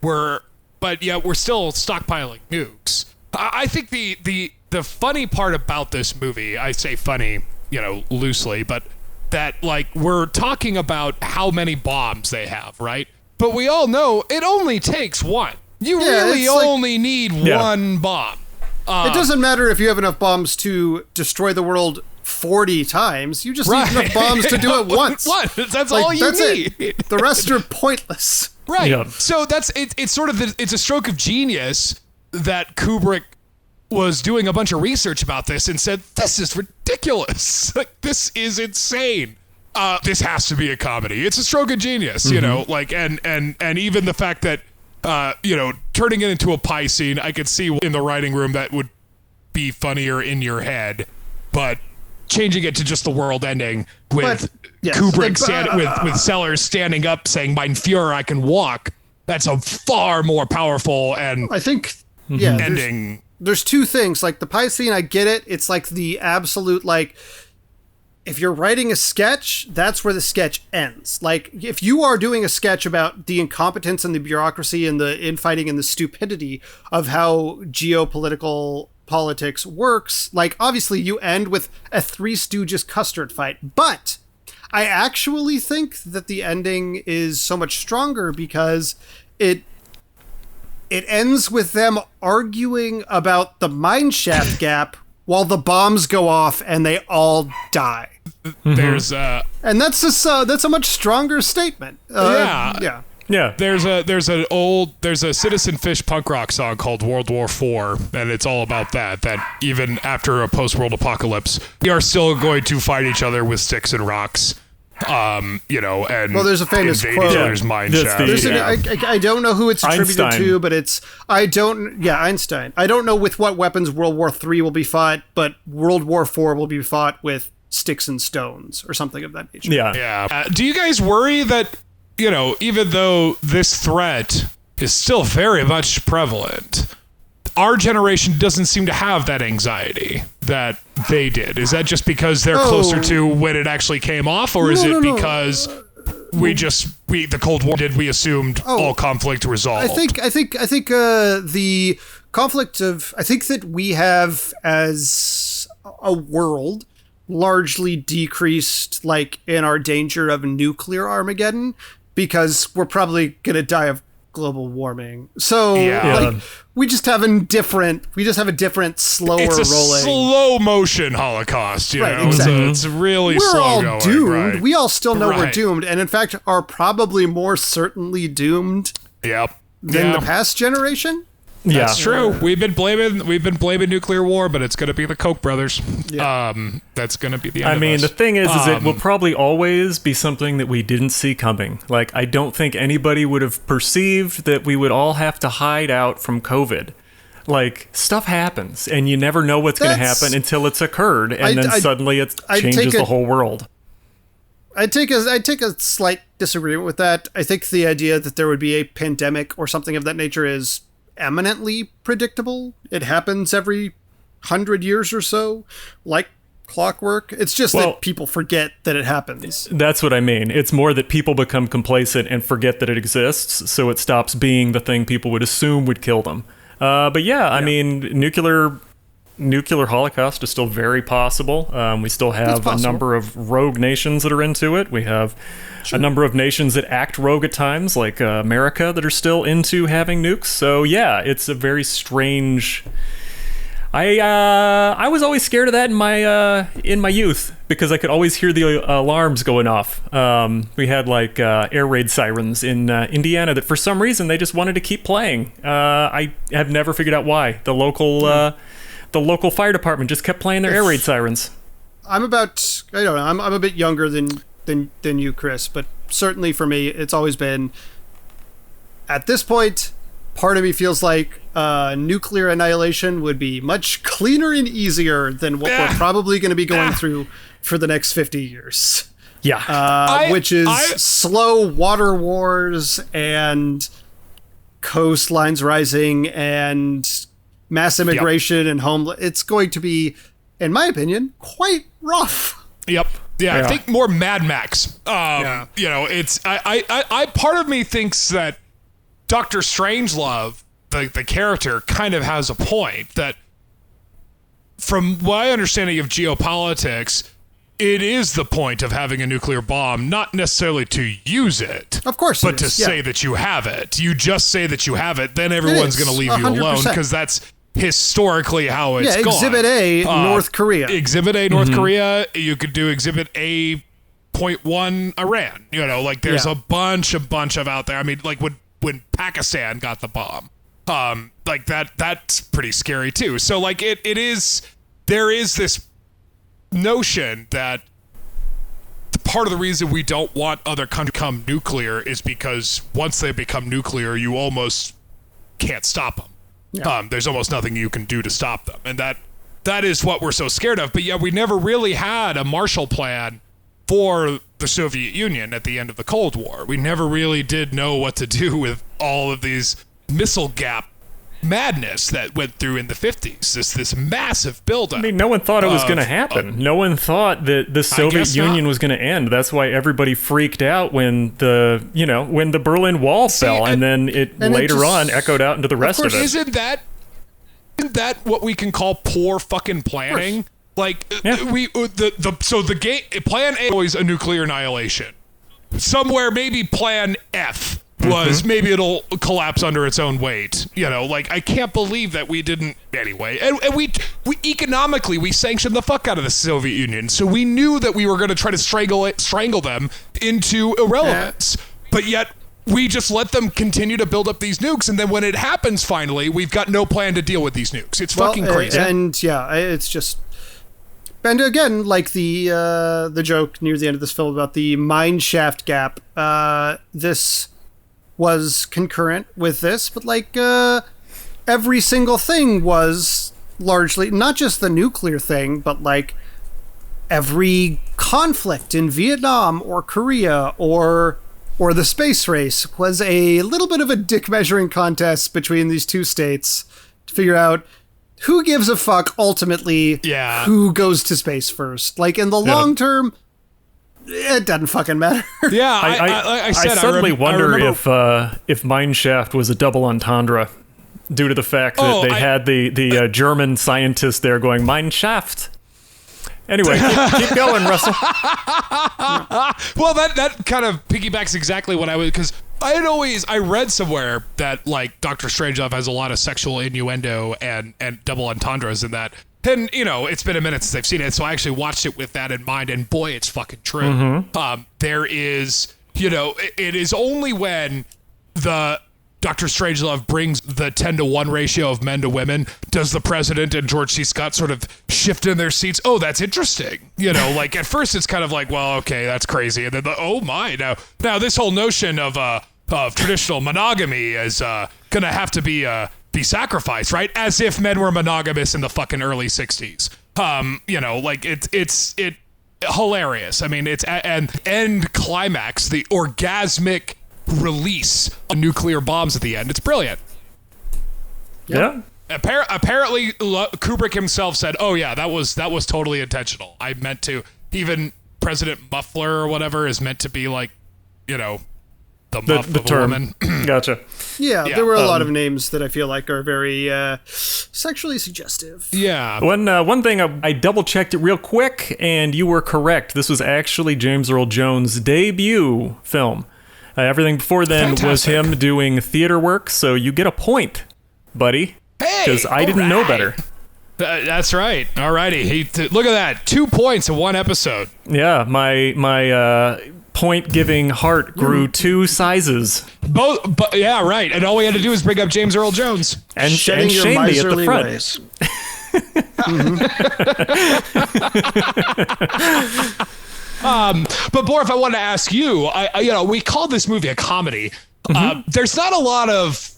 but yet we're still stockpiling nukes. I think the funny part about this movie, I say funny, you know, loosely, but that, like, we're talking about how many bombs they have, right? But we all know it only takes one. You really only need one bomb. It doesn't matter if you have enough bombs to destroy the world 40 times. You just need enough bombs to do it once. That's all you need. It. The rest are pointless. Right. Yeah. So it's sort of it's a stroke of genius that Kubrick was doing a bunch of research about this and said, this is ridiculous. Like, this is insane. This has to be a comedy. It's a stroke of genius, you know, like, and even the fact that, you know, turning it into a pie scene, I could see in the writing room that would be funnier in your head, but changing it to just the world ending with Kubrick with Sellers standing up saying, "Mein Führer, I can walk," that's a far more powerful and I think ending. There's two things. Like, the pie scene, I get it. It's like the absolute, like, if you're writing a sketch, that's where the sketch ends. Like, if you are doing a sketch about the incompetence and the bureaucracy and the infighting and the stupidity of how geopolitical politics works, like, obviously you end with a Three Stooges custard fight. But I actually think that the ending is so much stronger because it ends with them arguing about the mineshaft gap while the bombs go off and they all die. There's and that's a much stronger statement. Yeah. There's a Citizen Fish punk rock song called World War IV, and it's all about that even after a post-world apocalypse, we are still going to fight each other with sticks and rocks. You know, and there's a famous quote. There's mine shaft. I don't know who it's attributed Einstein. to, but Einstein. I don't know with what weapons World War III will be fought, but World War IV will be fought with sticks and stones or something of that nature. Yeah. Do you guys worry that, you know, even though this threat is still very much prevalent, our generation doesn't seem to have that anxiety that they did? Is that just because they're closer to when it actually came off, or is it because the Cold War we assumed all conflict resolved? I think the conflict I think that we have as a world largely decreased, like, in our danger of nuclear Armageddon, because we're probably gonna die of global warming. So like, we just have a different slower rolling. It's a slow motion Holocaust, you know. Exactly. It's really we're slow all going. doomed. Right. We all still know we're doomed, and in fact are probably more certainly doomed than the past generation. That's true. We've been blaming nuclear war, but it's going to be the Koch brothers. Yeah. That's going to be the end of us. The thing is it will probably always be something that we didn't see coming. Like, I don't think anybody would have perceived that we would all have to hide out from COVID. Like, stuff happens, and you never know what's going to happen until it's occurred, and then suddenly it changes the whole world. I take a slight disagreement with that. I think the idea that there would be a pandemic or something of that nature is eminently predictable. It happens every 100 years or so, like clockwork. It's just that people forget that it happens. That's what I mean. It's more that people become complacent and forget that it exists, so it stops being the thing people would assume would kill them. But I mean, nuclear holocaust is still very possible. We still have a number of rogue nations that are into it. We have a number of nations that act rogue at times, like America, that are still into having nukes. So yeah, it's a very strange... I was always scared of that in my youth because I could always hear the alarms going off. We had like air raid sirens in Indiana that for some reason they just wanted to keep playing. I have never figured out why. The local fire department just kept playing their air raid sirens. I'm a bit younger than you, Chris, but certainly for me, it's always been, at this point, part of me feels like nuclear annihilation would be much cleaner and easier than what we're probably going to be going through for the next 50 years. Yeah. Which is slow water wars and coastlines rising and mass immigration and homeless. It's going to be, in my opinion, quite rough. Yep. Yeah, I think more Mad Max. You know, it's I part of me thinks that Dr. Strangelove, the character, kind of has a point that, from my understanding of geopolitics, it is the point of having a nuclear bomb, not necessarily to use it. Of course, but to say that you have it. You just say that you have it, then everyone's going to leave 100%. You alone, because that's historically how it's gone. Exhibit A, North Korea. Exhibit A, North Korea. You could do Exhibit A.1 Iran. You know, like there's a bunch of out there. I mean, like when Pakistan got the bomb, like that's pretty scary too. So like there is this notion that part of the reason we don't want other countries to become nuclear is because once they become nuclear, you almost can't stop them. Yeah. There's almost nothing you can do to stop them. And that is what we're so scared of. But yeah, we never really had a Marshall Plan for the Soviet Union at the end of the Cold War. We never really did know what to do with all of these missile gap madness that went through in the 50s. This massive buildup. I mean, no one thought it was going to happen. No one thought that the Soviet Union was going to end. That's why everybody freaked out when the Berlin Wall fell, and then it later on echoed out into the rest of it. Isn't that what we can call poor fucking planning? Like the game plan A was a nuclear annihilation. Somewhere maybe plan F was maybe it'll collapse under its own weight. You know, like I can't believe that we didn't anyway. And we economically we sanctioned the fuck out of the Soviet Union, so we knew that we were going to try to strangle them into irrelevance. But yet we just let them continue to build up these nukes, and then when it happens finally, we've got no plan to deal with these nukes. It's fucking crazy. And it's just. And again, like the joke near the end of this film about the mine shaft gap, this was concurrent with this, but like every single thing was largely, not just the nuclear thing, but like every conflict in Vietnam or Korea or the space race was a little bit of a dick measuring contest between these two states to figure out who gives a fuck ultimately who goes to space first. Like in the long term, it doesn't fucking matter. Yeah, I suddenly wonder if Mineshaft was a double entendre due to the fact that they had the German scientist there going, Mineshaft. Anyway, keep going, Russell. Well, that kind of piggybacks exactly what I was, because I read somewhere that like Dr. Strangelove has a lot of sexual innuendo and double entendres in that. And, you know, it's been a minute since I've seen it, so I actually watched it with that in mind, and boy, it's fucking true. There is, you know, it is only when the Dr. Strangelove brings the 10-to-1 ratio of men to women does the president and George C. Scott sort of shift in their seats. Oh, that's interesting. You know, like at first it's kind of like, well, okay, that's crazy. And then oh my, now this whole notion of traditional monogamy is gonna have to be sacrificed, right? As if men were monogamous in the fucking early 60s. You know, like it's hilarious. I mean, it's an end climax, the orgasmic release of nuclear bombs at the end. It's brilliant. Yeah. Apparently, Kubrick himself said, "Oh yeah, that was totally intentional. I meant to." Even President Muffler or whatever is meant to be like, the muff the of term. a woman. Gotcha. Yeah, there were a lot of names that I feel like are very sexually suggestive. Yeah. One thing, I double-checked it real quick, and you were correct. This was actually James Earl Jones' debut film. Everything before then was him doing theater work, so you get a point, buddy. Hey! Because I didn't know better. That's right. Alrighty. Look at that. 2 points in one episode. Yeah, my point-giving heart grew 2 sizes. Yeah, right. And all we had to do was bring up James Earl Jones. And Shedding your shame me at the miserly front. ways. But Borf, I wanted to ask you, we call this movie a comedy. There's not a lot of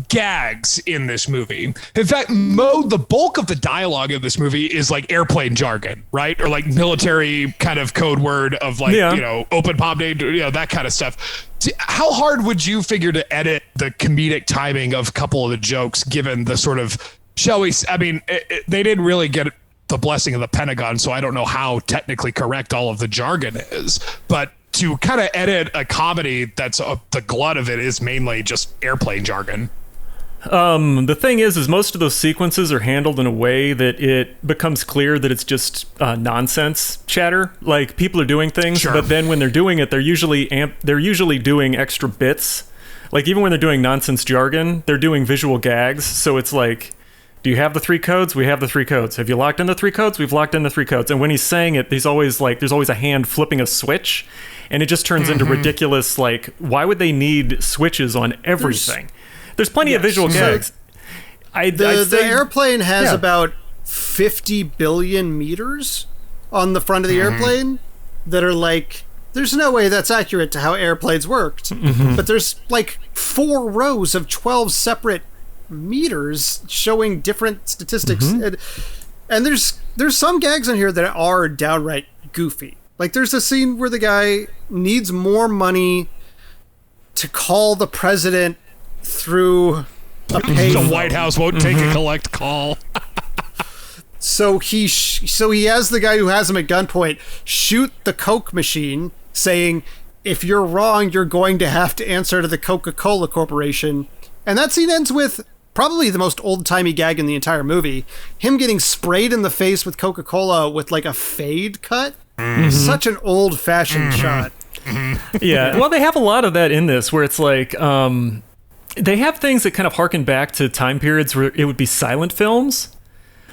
gags in this movie. In fact, the bulk of the dialogue in this movie is like airplane jargon, right? Or like military kind of code word of like, open palm day, that kind of stuff. How hard would you figure to edit the comedic timing of a couple of the jokes, given the sort of, they didn't really get the blessing of the Pentagon, so I don't know how technically correct all of the jargon is, but to kind of edit a comedy that's the glut of it is mainly just airplane jargon. The thing is most of those sequences are handled in a way that it becomes clear that it's just nonsense chatter. Like, people are doing things, but then when they're doing it, they're usually doing extra bits. Like, even when they're doing nonsense jargon, they're doing visual gags. So it's like, do you have the 3 codes? We have the 3 codes. Have you locked in the 3 codes? We've locked in the 3 codes. And when he's saying it, there's always a hand flipping a switch, and it just turns into ridiculous. Like, why would they need switches on everything? There's plenty of visual gags. The airplane has about 50 billion meters on the front of the airplane that are like, there's no way that's accurate to how airplanes worked. But there's like 4 rows of 12 separate meters showing different statistics. And there's some gags on here that are downright goofy. Like, there's a scene where the guy needs more money to call the president through a payphone. The White House won't take a collect call. So he has the guy who has him at gunpoint shoot the Coke machine, saying, if you're wrong, you're going to have to answer to the Coca-Cola Corporation. And that scene ends with probably the most old-timey gag in the entire movie. Him getting sprayed in the face with Coca-Cola with like a fade cut. Such an old-fashioned shot. Yeah, well, they have a lot of that in this, where it's like, they have things that kind of harken back to time periods where it would be silent films.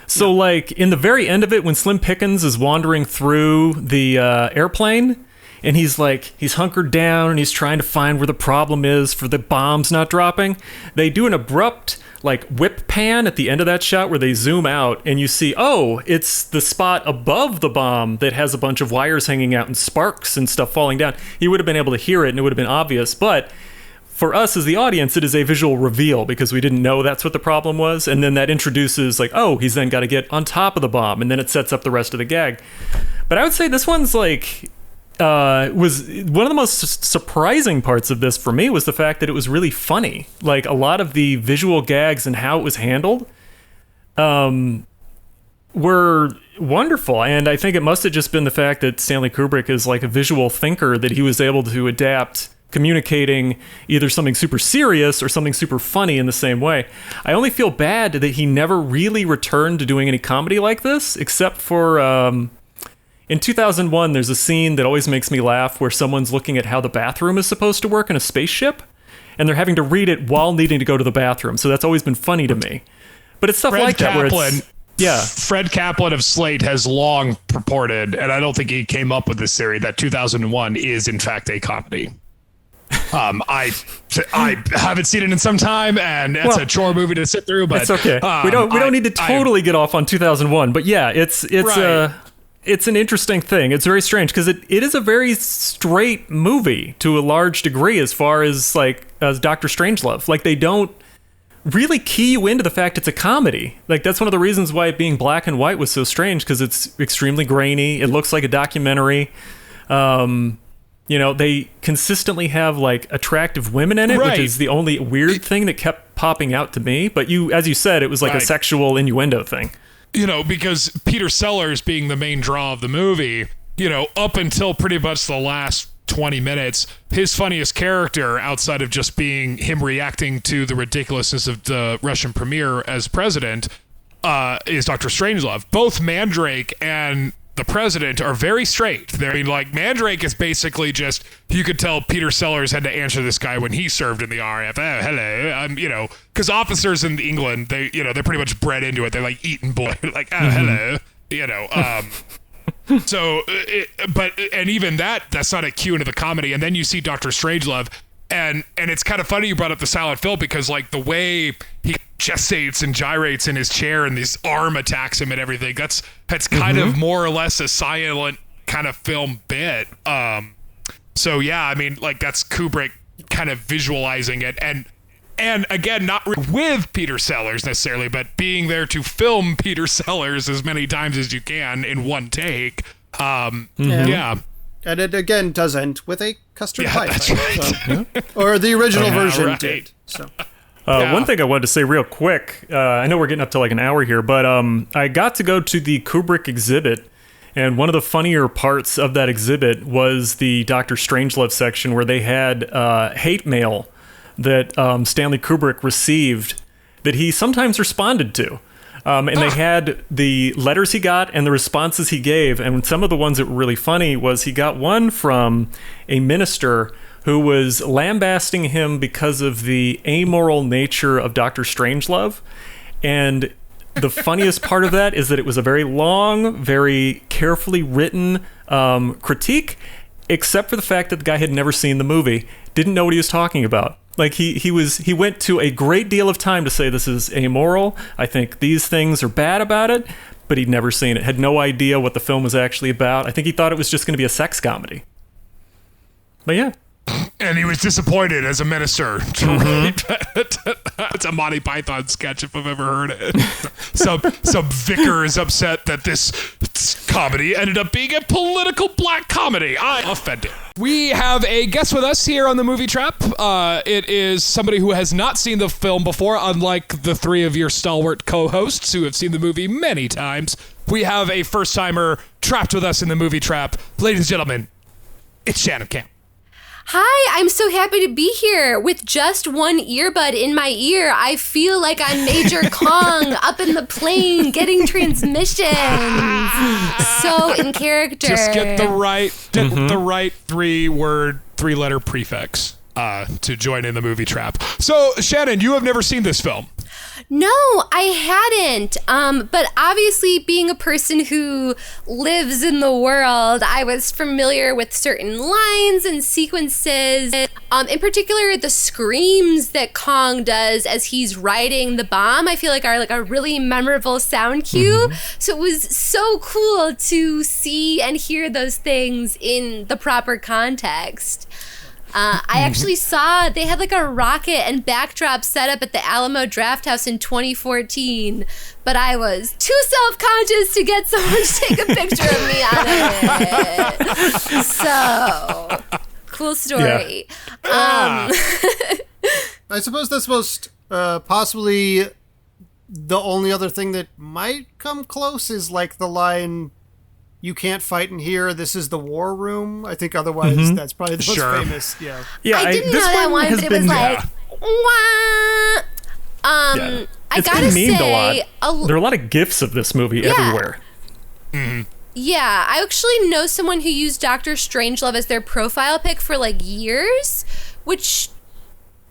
So, like, in the very end of it, when Slim Pickins is wandering through the airplane, and he's hunkered down, and he's trying to find where the problem is for the bombs not dropping, they do an abrupt, like, whip pan at the end of that shot where they zoom out, and you see, it's the spot above the bomb that has a bunch of wires hanging out and sparks and stuff falling down. He would have been able to hear it, and it would have been obvious, but for us as the audience, it is a visual reveal because we didn't know that's what the problem was. And then that introduces like, he's then got to get on top of the bomb. And then it sets up the rest of the gag. But I would say this one's like, was one of the most surprising parts of this for me was the fact that it was really funny. Like, a lot of the visual gags and how it was handled were wonderful. And I think it must have just been the fact that Stanley Kubrick is like a visual thinker, that he was able to adapt communicating either something super serious or something super funny in the same way. I only feel bad that he never really returned to doing any comedy like this, except for in 2001, there's a scene that always makes me laugh where someone's looking at how the bathroom is supposed to work in a spaceship, and they're having to read it while needing to go to the bathroom. So that's always been funny to me. But it's stuff like that where it's... Fred Kaplan of Slate has long purported, and I don't think he came up with this theory, that 2001 is in fact a comedy. I haven't seen it in some time, and it's a chore movie to sit through. But it's okay. We don't need to totally get off on 2001. But yeah, it's an interesting thing. It's very strange because it is a very straight movie to a large degree, as far as Dr. Strangelove. Like, they don't really key you into the fact it's a comedy. Like, that's one of the reasons why it being black and white was so strange, because it's extremely grainy. It looks like a documentary. They consistently have like attractive women in it, which is the only weird thing that kept popping out to me. But as you said, it was like a sexual innuendo thing. Because Peter Sellers being the main draw of the movie, up until pretty much the last 20 minutes, his funniest character, outside of just being him reacting to the ridiculousness of the Russian premier as president, is Dr. Strangelove. Both Mandrake and the president are very straight. Mandrake is basically just, you could tell Peter Sellers had to answer this guy when he served in the RAF. Oh, hello. Because officers in England, they're pretty much bred into it. They're like eating boy, like, oh, hello. So, and even that's not a cue into the comedy. And then you see Dr. Strangelove, and it's kind of funny you brought up the silent film, because like the way he gestates and gyrates in his chair and this arm attacks him and everything, that's kind of more or less a silent kind of film bit. So yeah, I mean, like that's Kubrick kind of visualizing it, and again, not with Peter Sellers necessarily, but being there to film Peter Sellers as many times as you can in one take. Yeah. And it again does end with a custard pie. That's right. Or the original version did. So. One thing I wanted to say real quick, I know we're getting up to like an hour here, but I got to go to the Kubrick exhibit, and one of the funnier parts of that exhibit was the Dr. Strangelove section, where they had hate mail that Stanley Kubrick received that he sometimes responded to. And they had the letters he got and the responses he gave. And some of the ones that were really funny was he got one from a minister who was lambasting him because of the amoral nature of Dr. Strangelove. And the funniest part of that is that it was a very long, very carefully written critique, except for the fact that the guy had never seen the movie, didn't know what he was talking about. Like he went to a great deal of time to say this is amoral. I think these things are bad about it, but he'd never seen it. Had no idea what the film was actually about. I think he thought it was just going to be a sex comedy. But yeah. And he was disappointed as a minister. It's a Monty Python sketch if I've ever heard it. Some vicar is upset that this comedy ended up being a political black comedy. I'm offended. We have a guest with us here on the Movie Trap. It is somebody who has not seen the film before, unlike the three of your stalwart co-hosts who have seen the movie many times. We have a first-timer trapped with us in the Movie Trap. Ladies and gentlemen, it's Shannon Campe. Hi, I'm so happy to be here. With just one earbud in my ear, I feel like I'm Major Kong up in the plane getting transmissions. So in character. Just get the right three-letter prefix to join in the Movie Trap. So, Shannon, you have never seen this film. No, I hadn't. But obviously, being a person who lives in the world, I was familiar with certain lines and sequences. In particular, the screams that Kong does as he's riding the bomb, I feel like are like a really memorable sound cue. Mm-hmm. So it was so cool to see and hear those things in the proper context. I actually saw they had like a rocket and backdrop set up at the Alamo Drafthouse in 2014, but I was too self-conscious to get someone to take a picture of me on it. So, cool story. Yeah. I suppose that's most possibly the only other thing that might come close is like the line, "You can't fight in here. This is the war room." I think otherwise that's probably the most famous. Yeah. I didn't know that one, but it was like, wah. I gotta say, there are a lot of GIFs of this movie everywhere. Mm-hmm. Yeah, I actually know someone who used Dr. Strangelove as their profile pic for like years, which,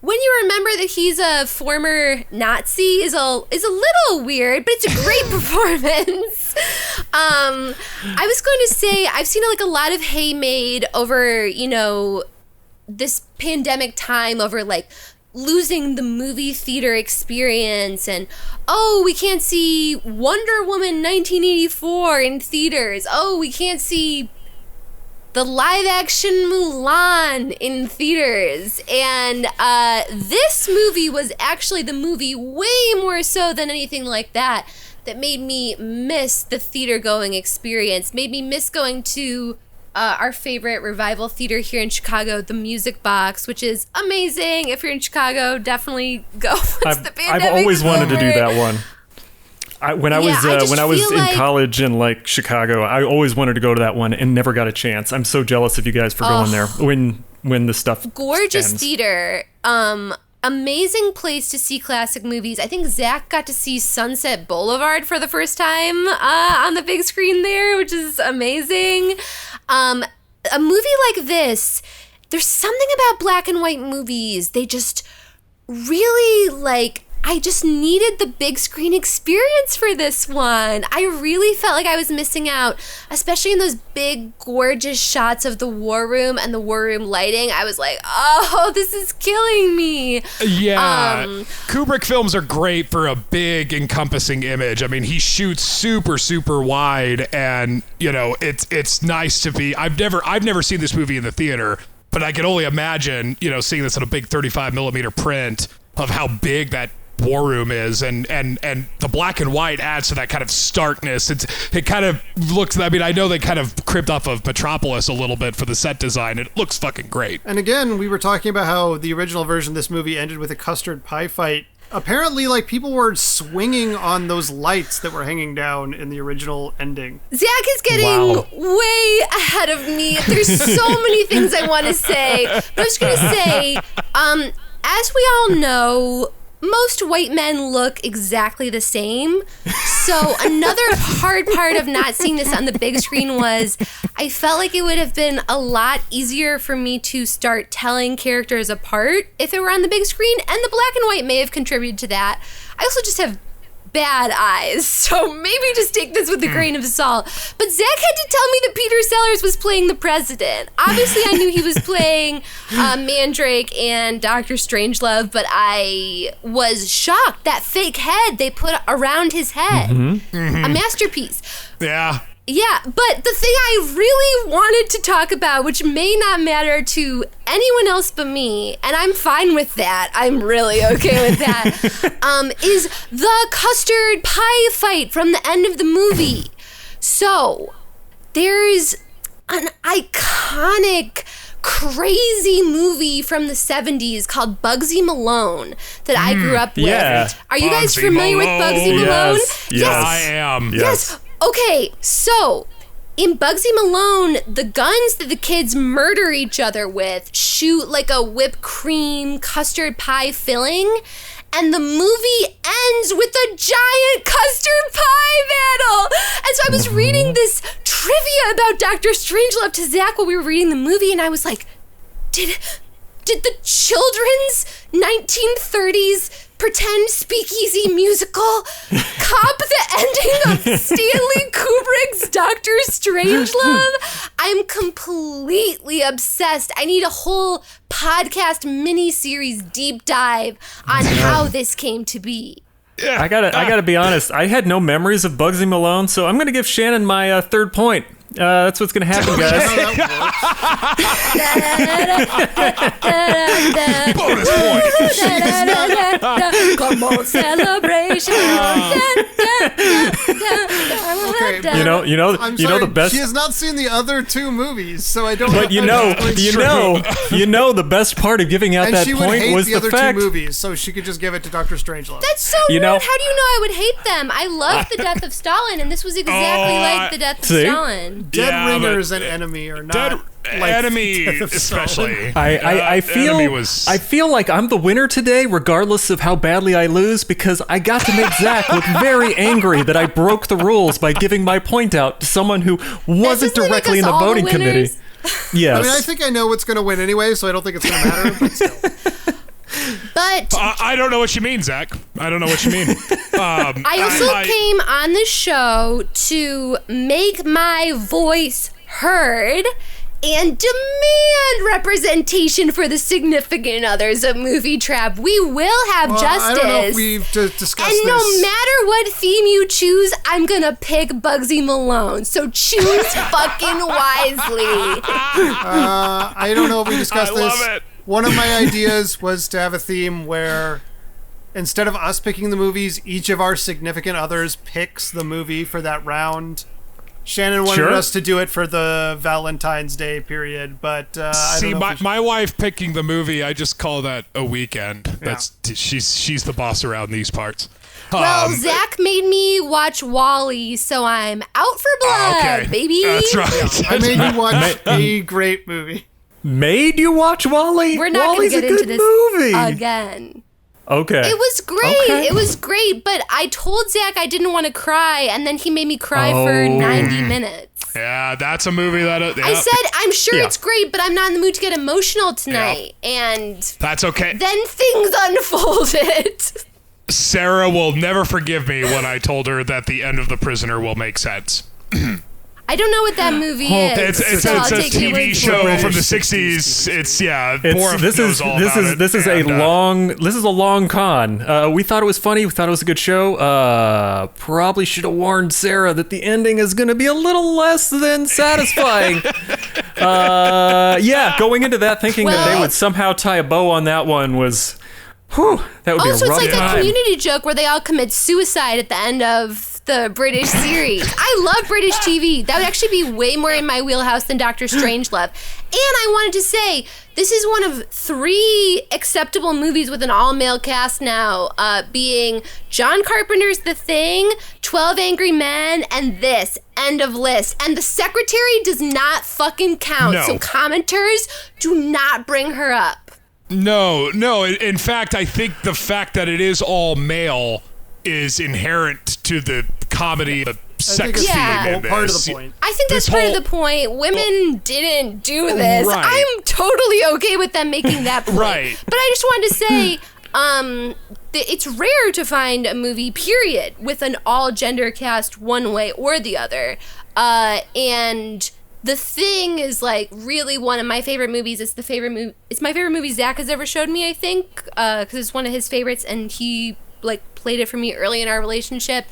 when you remember that he's a former Nazi, is a little weird, but it's a great performance. I was going to say, I've seen like a lot of hay made over, this pandemic time, over like losing the movie theater experience, and we can't see Wonder Woman 1984 in theaters. We can't see the live action Mulan in theaters. And this movie was actually the movie way more so than anything like that made me miss the theater going experience, made me miss going to our favorite revival theater here in Chicago, the Music Box, which is amazing. If you're in Chicago, definitely go. I've always wanted to do that one. When I was in college in like Chicago, I always wanted to go to that one and never got a chance. I'm so jealous of you guys for going there when the stuff gorgeous ends. Theater. Amazing place to see classic movies. I think Zach got to see Sunset Boulevard for the first time on the big screen there, which is amazing. A movie like this, there's something about black and white movies. They just really I just needed the big screen experience for this one. I really felt like I was missing out, especially in those big, gorgeous shots of the war room and the war room lighting. I was like, oh, this is killing me. Yeah. Kubrick films are great for a big, encompassing image. I mean, he shoots super, super wide, and, it's nice to be... I've never seen this movie in the theater, but I can only imagine, seeing this on a big 35 millimeter print of how big that war room is, and the black and white adds to that kind of starkness. It kind of looks, I mean, I know they kind of cribbed off of Metropolis a little bit for the set design. It looks fucking great. And again, we were talking about how the original version of this movie ended with a custard pie fight. Apparently, people were swinging on those lights that were hanging down in the original ending. Zach is getting way ahead of me. There's so many things I want to say. But I was going to say, as we all know, most white men look exactly the same. So another hard part of not seeing this on the big screen was I felt like it would have been a lot easier for me to start telling characters apart if it were on the big screen, and the black and white may have contributed to that. I also just have bad eyes, so maybe just take this with a grain of salt. But Zach had to tell me that Peter Sellers was playing the president. Obviously, I knew he was playing Mandrake and Dr. Strangelove, but I was shocked. That fake head they put around his head. A masterpiece. Yeah. Yeah, but the thing I really wanted to talk about, which may not matter to anyone else but me, and I'm fine with that, I'm really okay with that, is the custard pie fight from the end of the movie. So, there's an iconic, crazy movie from the 70s called Bugsy Malone that I grew up with. Yeah. Are you guys familiar with Bugsy Malone? Yes. I am. Yes. Okay, so in Bugsy Malone, the guns that the kids murder each other with shoot like a whipped cream custard pie filling, and the movie ends with a giant custard pie battle. And so I was reading this trivia about Dr. Strangelove to Zach while we were reading the movie, and I was like, did the children's 1930s pretend speakeasy musical cop the ending of Stanley Kubrick's Dr. Strangelove? I'm completely obsessed. I need a whole podcast mini-series deep dive on how this came to be. I gotta be honest. I had no memories of Bugsy Malone, so I'm gonna give Shannon my third point. That's what's gonna happen, guys. Bonus point. Come on, celebration. Okay, You know I'm sorry, the best. she has not seen the other two movies, so I don't. But you know the best part of giving out and that she would point hate was the the other fact. two movies, so she could just give it to Dr. Strangelove. That's so rude. How do you know I would hate them? I love The Death of Stalin, and this was exactly like The Death of Stalin. Dead Yeah, Ringers but and Enemy are not Dead like Enemy, Death of especially. Stalin. I feel like I'm the winner today, regardless of how badly I lose, because I got to make Zach look very angry that I broke the rules by giving my point out to someone who wasn't directly in the voting committee. Yes. I mean, I think I know what's going to win anyway, so I don't think it's going to matter. But still. But I don't know what you mean, Zach. I don't know what you mean. I also came on the show to make my voice heard and demand representation for the significant others of Movie Trap. We will have justice. I don't know if we've discussed and no this. matter what theme you choose, I'm gonna pick Bugsy Malone. So choose fucking wisely. I don't know if we discussed this. love it. One of my ideas was to have a theme where instead of us picking the movies, each of our significant others picks the movie for that round. Shannon wanted Sure. us to do it for the Valentine's Day period, but I See, don't know if we should- my wife picking the movie, I just call that a weekend. That's she's the boss around these parts. Well, Zach made me watch Wall-E, so I'm out for blood, baby. That's right. I made you watch a great movie. Made you watch Wall-E? We're not going Wally's to get a good into this movie. again. Okay. It was great. Okay. It was great, but I told Zach I didn't want to cry, and then he made me cry for Oh. 90 minutes. Yeah, that's a movie that I said, I'm sure Yeah. it's great, but I'm not in the mood to get emotional tonight. And that's okay. then things unfolded. Sarah will never forgive me when I told her that the end of The Prisoner will make sense. I don't know what that movie is. It's so I'll a take your TV word show for it. from the 60s. It's Boris This knows is all this about is it. this is a And, long con. We thought it was funny. We thought it was a good show. Probably should have warned Sarah that the ending is going to be a little less than satisfying. Going into that thinking that they Well- would somehow tie a bow on that one was, that would be Also, a it's rough like that time. Community joke where they all commit suicide at the end of the British series. I love British TV. That would actually be way more in my wheelhouse than Doctor Strangelove. And I wanted to say, this is one of 3 acceptable movies with an all-male cast now, being John Carpenter's The Thing, 12 Angry Men, and this, end of list. And The Secretary does not fucking count, No. so commenters, do not bring her up. No. In fact, I think the fact that it is all male is inherent to the comedy, the sex it's scene Yeah. in part of this. the point. I think that's This part whole- of the point. Women didn't do this. Right. I'm totally okay with them making that point. Right. But I just wanted to say, it's rare to find a movie, period, with an all-gender cast one way or the other. And The Thing is like really one of my favorite movies. It's my favorite movie Zach has ever showed me, I think, because it's one of his favorites, and he played it for me early in our relationship.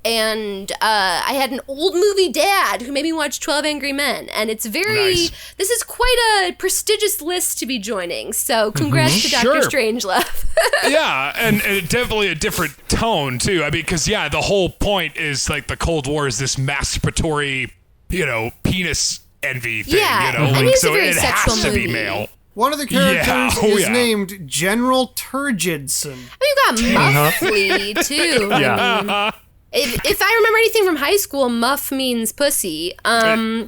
And I had an old movie dad who made me watch 12 Angry Men. And it's Nice. this is quite a prestigious list to be joining. So congrats to Dr. Sure. Strangelove. Yeah, and definitely a different tone, too. I mean, because, the whole point is, the Cold War is this masturbatory, penis envy thing, Yeah, I mean, it's a so very it sexual has to be movie. male. One of the characters Oh, is yeah. named General Turgidson. You've got Muffley, too. I mean, if I remember anything from high school, muff means pussy. But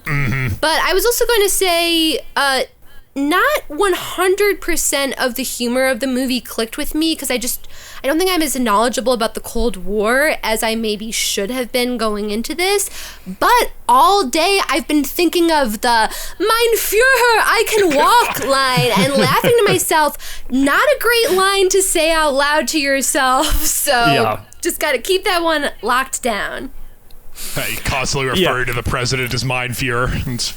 I was also going to say, not 100% of the humor of the movie clicked with me, because I don't think I'm as knowledgeable about the Cold War as I maybe should have been going into this. But all day I've been thinking of the Mein Führer, I can walk line, and laughing to myself. Not a great line to say out loud to yourself. So just got to keep that one locked down. He constantly referring to the president as Mein Führer.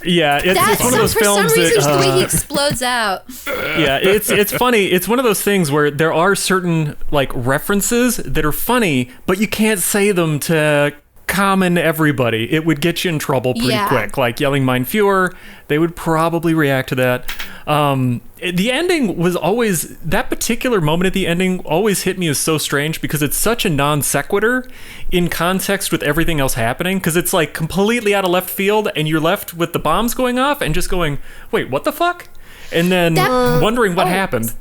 It's one of those for some films reason, just the way he that, explodes out. it's funny. It's one of those things where there are certain references that are funny, but you can't say them to common everybody. It would get you in trouble pretty quick. Like yelling Mein Führer, they would probably react to that. The ending was always, that particular moment at the ending always hit me as so strange because it's such a non sequitur in context with everything else happening, because it's completely out of left field and you're left with the bombs going off and just going, wait, what the fuck? And then wondering what happened.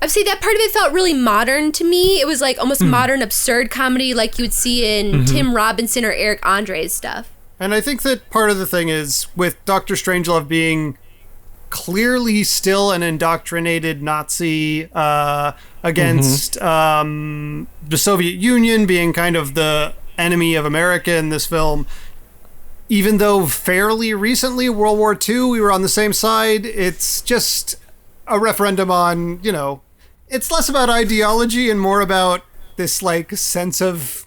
I'd say that part of it felt really modern to me. It was almost modern absurd comedy like you would see in Tim Robinson or Eric Andre's stuff. And I think that part of the thing is, with Dr. Strangelove being clearly still an indoctrinated Nazi against the Soviet Union, being kind of the enemy of America in this film, even though fairly recently, World War II, we were on the same side, it's just a referendum on, it's less about ideology and more about this sense of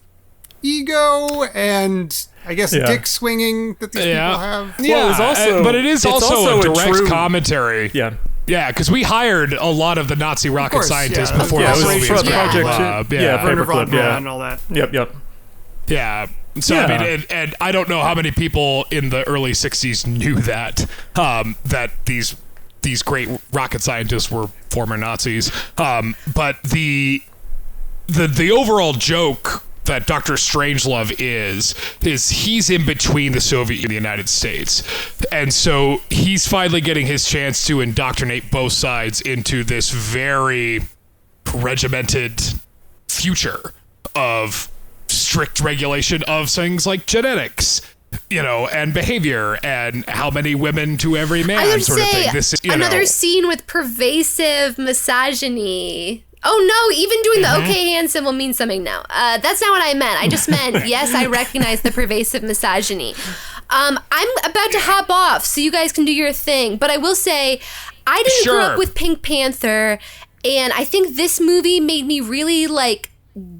ego and I guess dick swinging that these people have. Well, but it's also a direct commentary. Yeah. Yeah, because we hired a lot of the Nazi rocket scientists before Yeah, the it was Soviets for got Project- involved. Werner von Paperclip, Braun and all that. Yep. Yeah. So I mean, and I don't know how many people in the early '60s knew that that these great rocket scientists were former Nazis. But the overall joke that Dr. Strangelove is he's in between the Soviet and the United States. And so he's finally getting his chance to indoctrinate both sides into this very regimented future of strict regulation of things like genetics, and behavior, and how many women to every man, I would sort of say thing. This is, another scene with pervasive misogyny. Oh no, even doing the okay hand symbol means something now. That's not what I meant. I just meant, yes, I recognize the pervasive misogyny. I'm about to hop off so you guys can do your thing, but I will say I didn't grow up with Pink Panther, and I think this movie made me really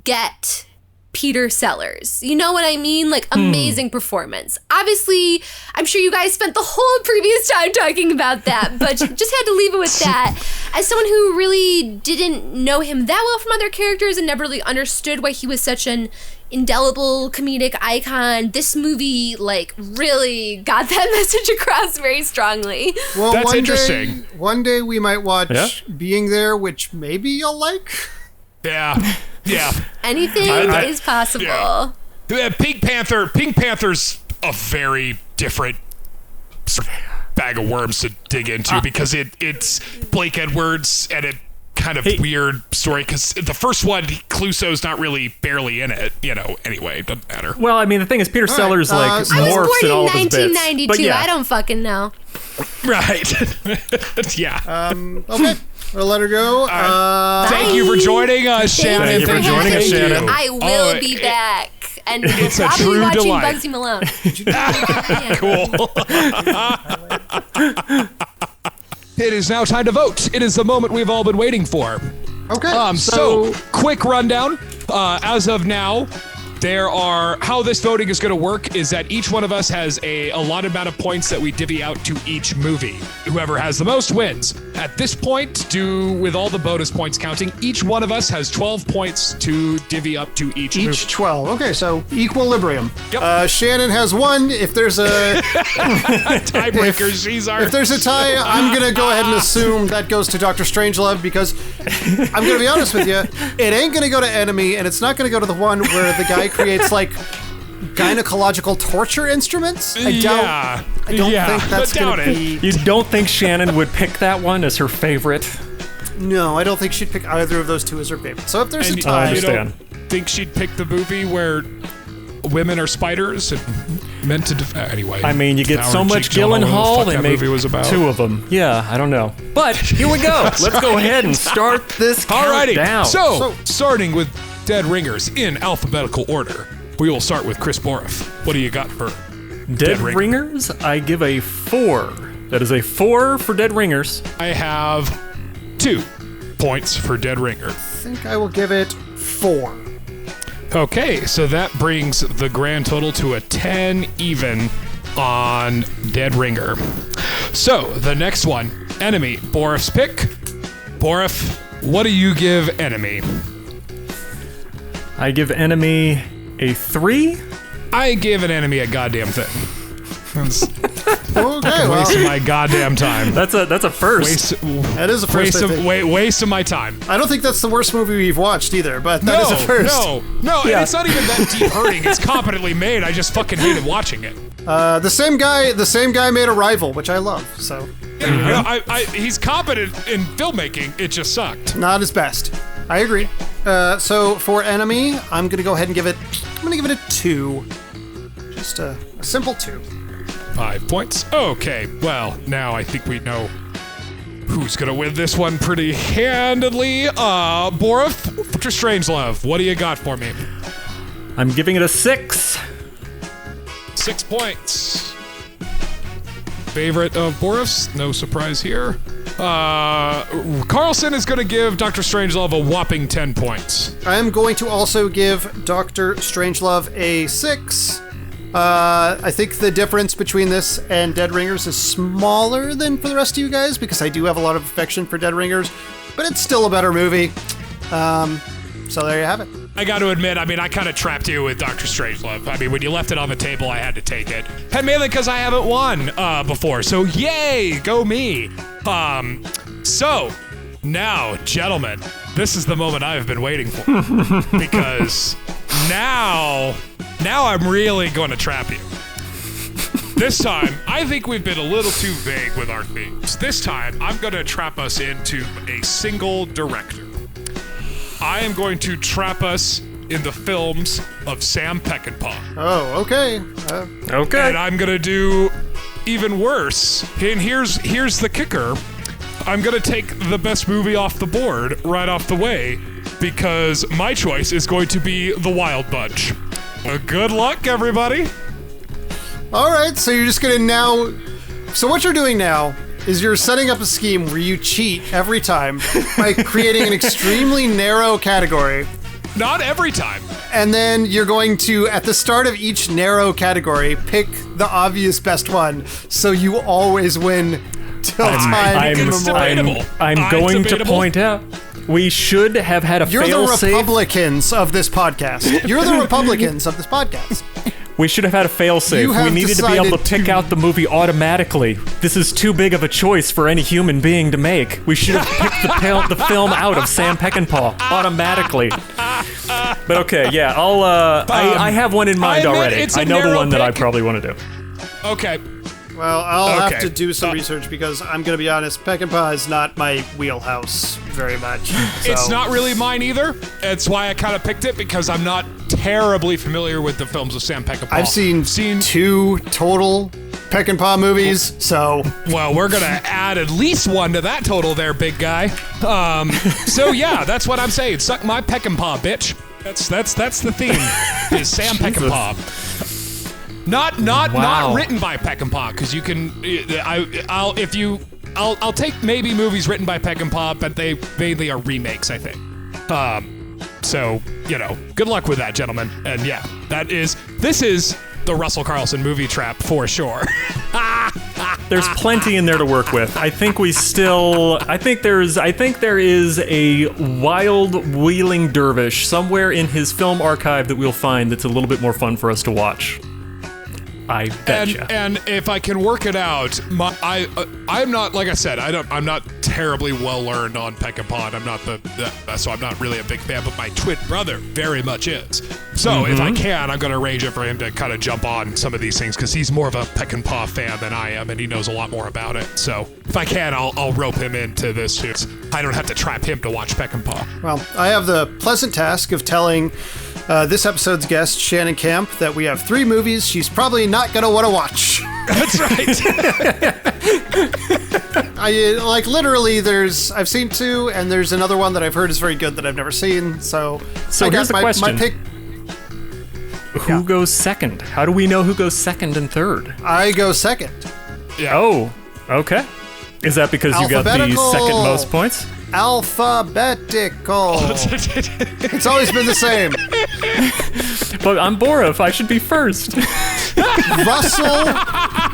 get Peter Sellers. You know what I mean? Amazing performance. Obviously, I'm sure you guys spent the whole previous time talking about that, but just had to leave it with that. As someone who really didn't know him that well from other characters and never really understood why he was such an indelible comedic icon, this movie really got that message across very strongly. Well, that's interesting. One day we might watch Being There, which maybe you'll like. Yeah. Anything is possible. Yeah. Pink Panther's a very different bag of worms to dig into because it's Blake Edwards and a kind of weird story, because the first one, Clouseau's not really barely in it, anyway, it doesn't matter. Well, I mean, the thing is, Peter Sellers morphs in all of his bits. I was born in 1992, I don't fucking know. Right. Yeah. Okay. We'll let her go. Thank you for joining us, Shannon. Thank you for joining us, Shannon. I will be back. And it's we'll a probably true watching delight. Bugsy Malone. Cool. It is now time to vote. It is the moment we've all been waiting for. Okay. So quick rundown. As of now, how this voting is going to work is that each one of us has a allotted amount of points that we divvy out to each movie. Whoever has the most wins. At this point, with all the bonus points counting, each one of us has 12 points to divvy up to each movie. Each 12. Okay, so equilibrium. Yep. Shannon has 1. If there's a tiebreaker, she's our... If there's a tie, I'm going to go ahead and assume that goes to Dr. Strangelove, because I'm going to be honest with you, it ain't going to go to Enemy, and it's not going to go to the one where the guy creates gynecological torture instruments. I don't think that's going to be... You don't think Shannon would pick that one as her favorite? No, I don't think she'd pick either of those two as her favorite. So if there's a tie... I understand. Think she'd pick the movie where women are spiders and meant to anyway. I mean, you get so much Gyllenhaal, they make 2 of them. Yeah, I don't know. But here we go. Let's go ahead and start this countdown. So, starting with Dead Ringers in alphabetical order, we will start with Chris Boroff. What do you got for Dead Ringers? I give a 4. That is a 4 for Dead Ringers. I have 2 points for Dead Ringer. I think I will give it 4. Okay, so that brings the grand total to a 10 even on Dead Ringer. So, the next one, Enemy, Boroff's pick. Boroff, what do you give Enemy? I give Enemy a 3. I give an Enemy a goddamn thing. Okay, Wasting my goddamn time. That's a first. That is a first. Waste of my time. I don't think that's the worst movie we've watched either, but that is a first. No, and it's not even that deep hurting. It's competently made. I just fucking hated watching it. The same guy made Arrival, which I love. So he's competent in filmmaking. It just sucked. Not his best. I agree. So for Enemy, I'm gonna go ahead and give it a 2. Just a simple 2. 5 points. Okay, well, now I think we know who's gonna win this one pretty handedly. Boroff, Dr. Strangelove, what do you got for me? I'm giving it a 6. 6 points. Favorite of Boroff's, no surprise here. Carlsen is gonna give Dr. Strangelove a whopping 10 points. I am going to also give Dr. Strangelove a 6. I think the difference between this and Dead Ringers is smaller than for the rest of you guys, because I do have a lot of affection for Dead Ringers, but it's still a better movie. So there you have it. I got to admit, I kind of trapped you with Dr. Strangelove. When you left it on the table, I had to take it. And mainly because I haven't won before, so yay, go me. So, now, gentlemen, this is the moment I've been waiting for. Because Now I'm really going to trap you. This time, I think we've been a little too vague with our themes. This time, I'm going to trap us into a single director. I am going to trap us in the films of Sam Peckinpah. Oh, okay. Okay. And I'm going to do even worse. And here's the kicker. I'm going to take the best movie off the board right off the way because my choice is going to be The Wild Bunch. Good luck, everybody. All right, so you're just gonna now. So what you're doing now is you're setting up a scheme where you cheat every time by creating an extremely narrow category. Not every time. And then you're going to, at the start of each narrow category, pick the obvious best one, so you always win till time immemorial. I'm going to point out, we should have had a fail-safe. You're the Republicans of this podcast. You're the Republicans of this podcast. We should have had a fail-safe. We needed to be able to pick out the movie automatically. This is too big of a choice for any human being to make. We should have picked the film out of Sam Peckinpah automatically. But okay, yeah, I have one in mind already. I know the one that I probably want to do. Okay. Well, I'll have to do some research because I'm going to be honest, Peckinpah is not my wheelhouse very much. So. It's not really mine either. It's why I kind of picked it because I'm not terribly familiar with the films of Sam Peckinpah. I've seen 2 total Peckinpah movies, so... Well, we're going to add at least 1 to that total there, big guy. So yeah, that's what I'm saying. Suck my Peckinpah, bitch. That's the theme, is Sam Peckinpah. Not written by Peckinpah, because you can. I'll take maybe movies written by Peckinpah, but they mainly are remakes, I think. So good luck with that, gentlemen. And yeah, this is the Russell Carlsen movie trap for sure. There's plenty in there to work with. I think there is a wild wheeling dervish somewhere in his film archive that we'll find that's a little bit more fun for us to watch. I betcha. And if I can work it out, I'm not, like I said, I'm not terribly well learned on Peckinpah. I'm not so I'm not really a big fan, but my twin brother very much is. So if I can, I'm going to arrange it for him to kind of jump on some of these things because he's more of a Peckinpah fan than I am, and he knows a lot more about it. So if I can, I'll rope him into this. I don't have to trap him to watch Peckinpah. Well, I have the pleasant task of telling this episode's guest, Shannon Campe, that we have 3 movies she's probably not going to want to watch. That's right. Literally, I've seen 2, and there's another one that I've heard is very good that I've never seen, so here's the question. My pick... Who goes second? How do we know who goes second and third? I go second. Yeah. Oh, okay. Is that because you got the second most points? Alphabetical. It's always been the same. But I'm Borov. I should be first. Russell,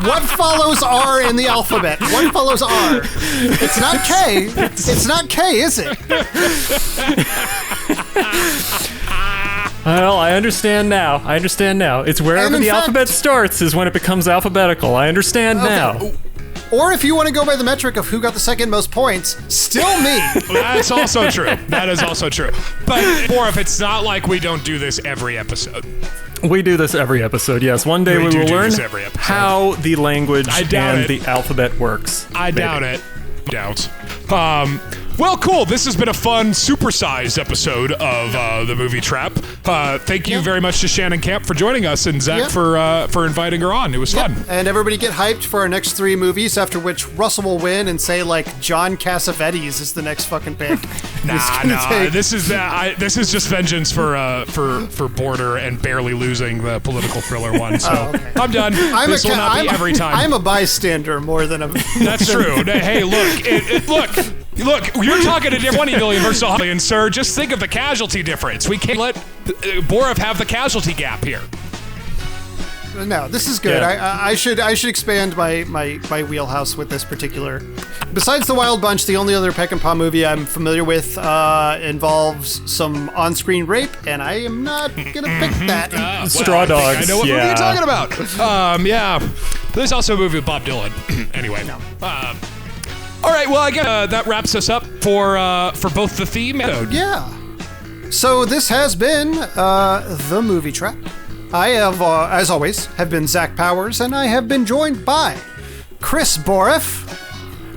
what follows R in the alphabet? What follows R? It's not K. It's not K, is it? Well, I understand now. It's wherever the alphabet starts is when it becomes alphabetical. I understand now. Or if you want to go by the metric of who got the second most points, still me. That's also true. That is also true. But if it's not like we don't do this every episode. We do this every episode, yes. One day we will learn how the language and the alphabet works. I doubt it. Well, cool. This has been a fun, supersized episode of the Movie Trap. Thank you very much to Shannon Campe for joining us, and Zach for inviting her on. It was fun. And everybody get hyped for our next 3 movies, after which Russell will win and say, John Cassavetes is the next fucking pick. Nah. This is just vengeance for Border and barely losing the political thriller one. So I'm done. This will not be every time. I'm a bystander more than a... That's true. Hey, look, you're talking to $20 million versus $100 million, sir. Just think of the casualty difference. We can't let Borov have the casualty gap here. No, this is good. Yeah. I should expand my wheelhouse with this particular. Besides The Wild Bunch, the only other Peckinpah movie I'm familiar with involves some on-screen rape, and I am not gonna pick that. Straw Dogs. I know what movie you're talking about. Yeah. There's also a movie with Bob Dylan. Anyway. No. All right. Well, I guess that wraps us up for both the theme. Yeah. So this has been The Movie Trap. I have, as always, have been Zach Powers, and I have been joined by Chris Boriff.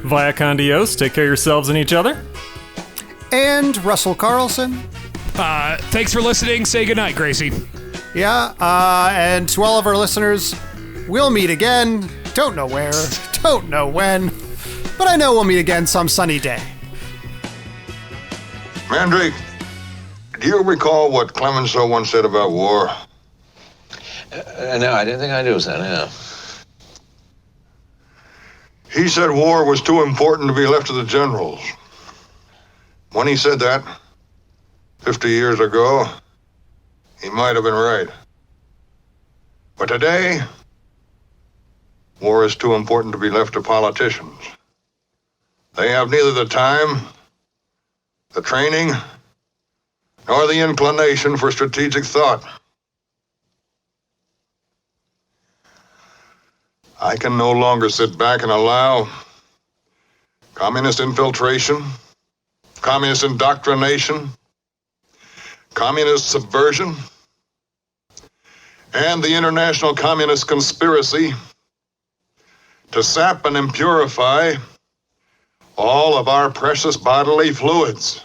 Via con Dios, take care of yourselves and each other. And Russell Carlsen. Thanks for listening. Say goodnight, Gracie. Yeah, and to all of our listeners, we'll meet again. Don't know where, don't know when, but I know we'll meet again some sunny day. Mandrake, do you recall what Clemenceau once said about war? No, I didn't think I do, son. Yeah. He said war was too important to be left to the generals. When he said that, 50 years ago, he might have been right. But today, war is too important to be left to politicians. They have neither the time, the training, nor the inclination for strategic thought. I can no longer sit back and allow communist infiltration, communist indoctrination, communist subversion, and the international communist conspiracy to sap and impurify all of our precious bodily fluids.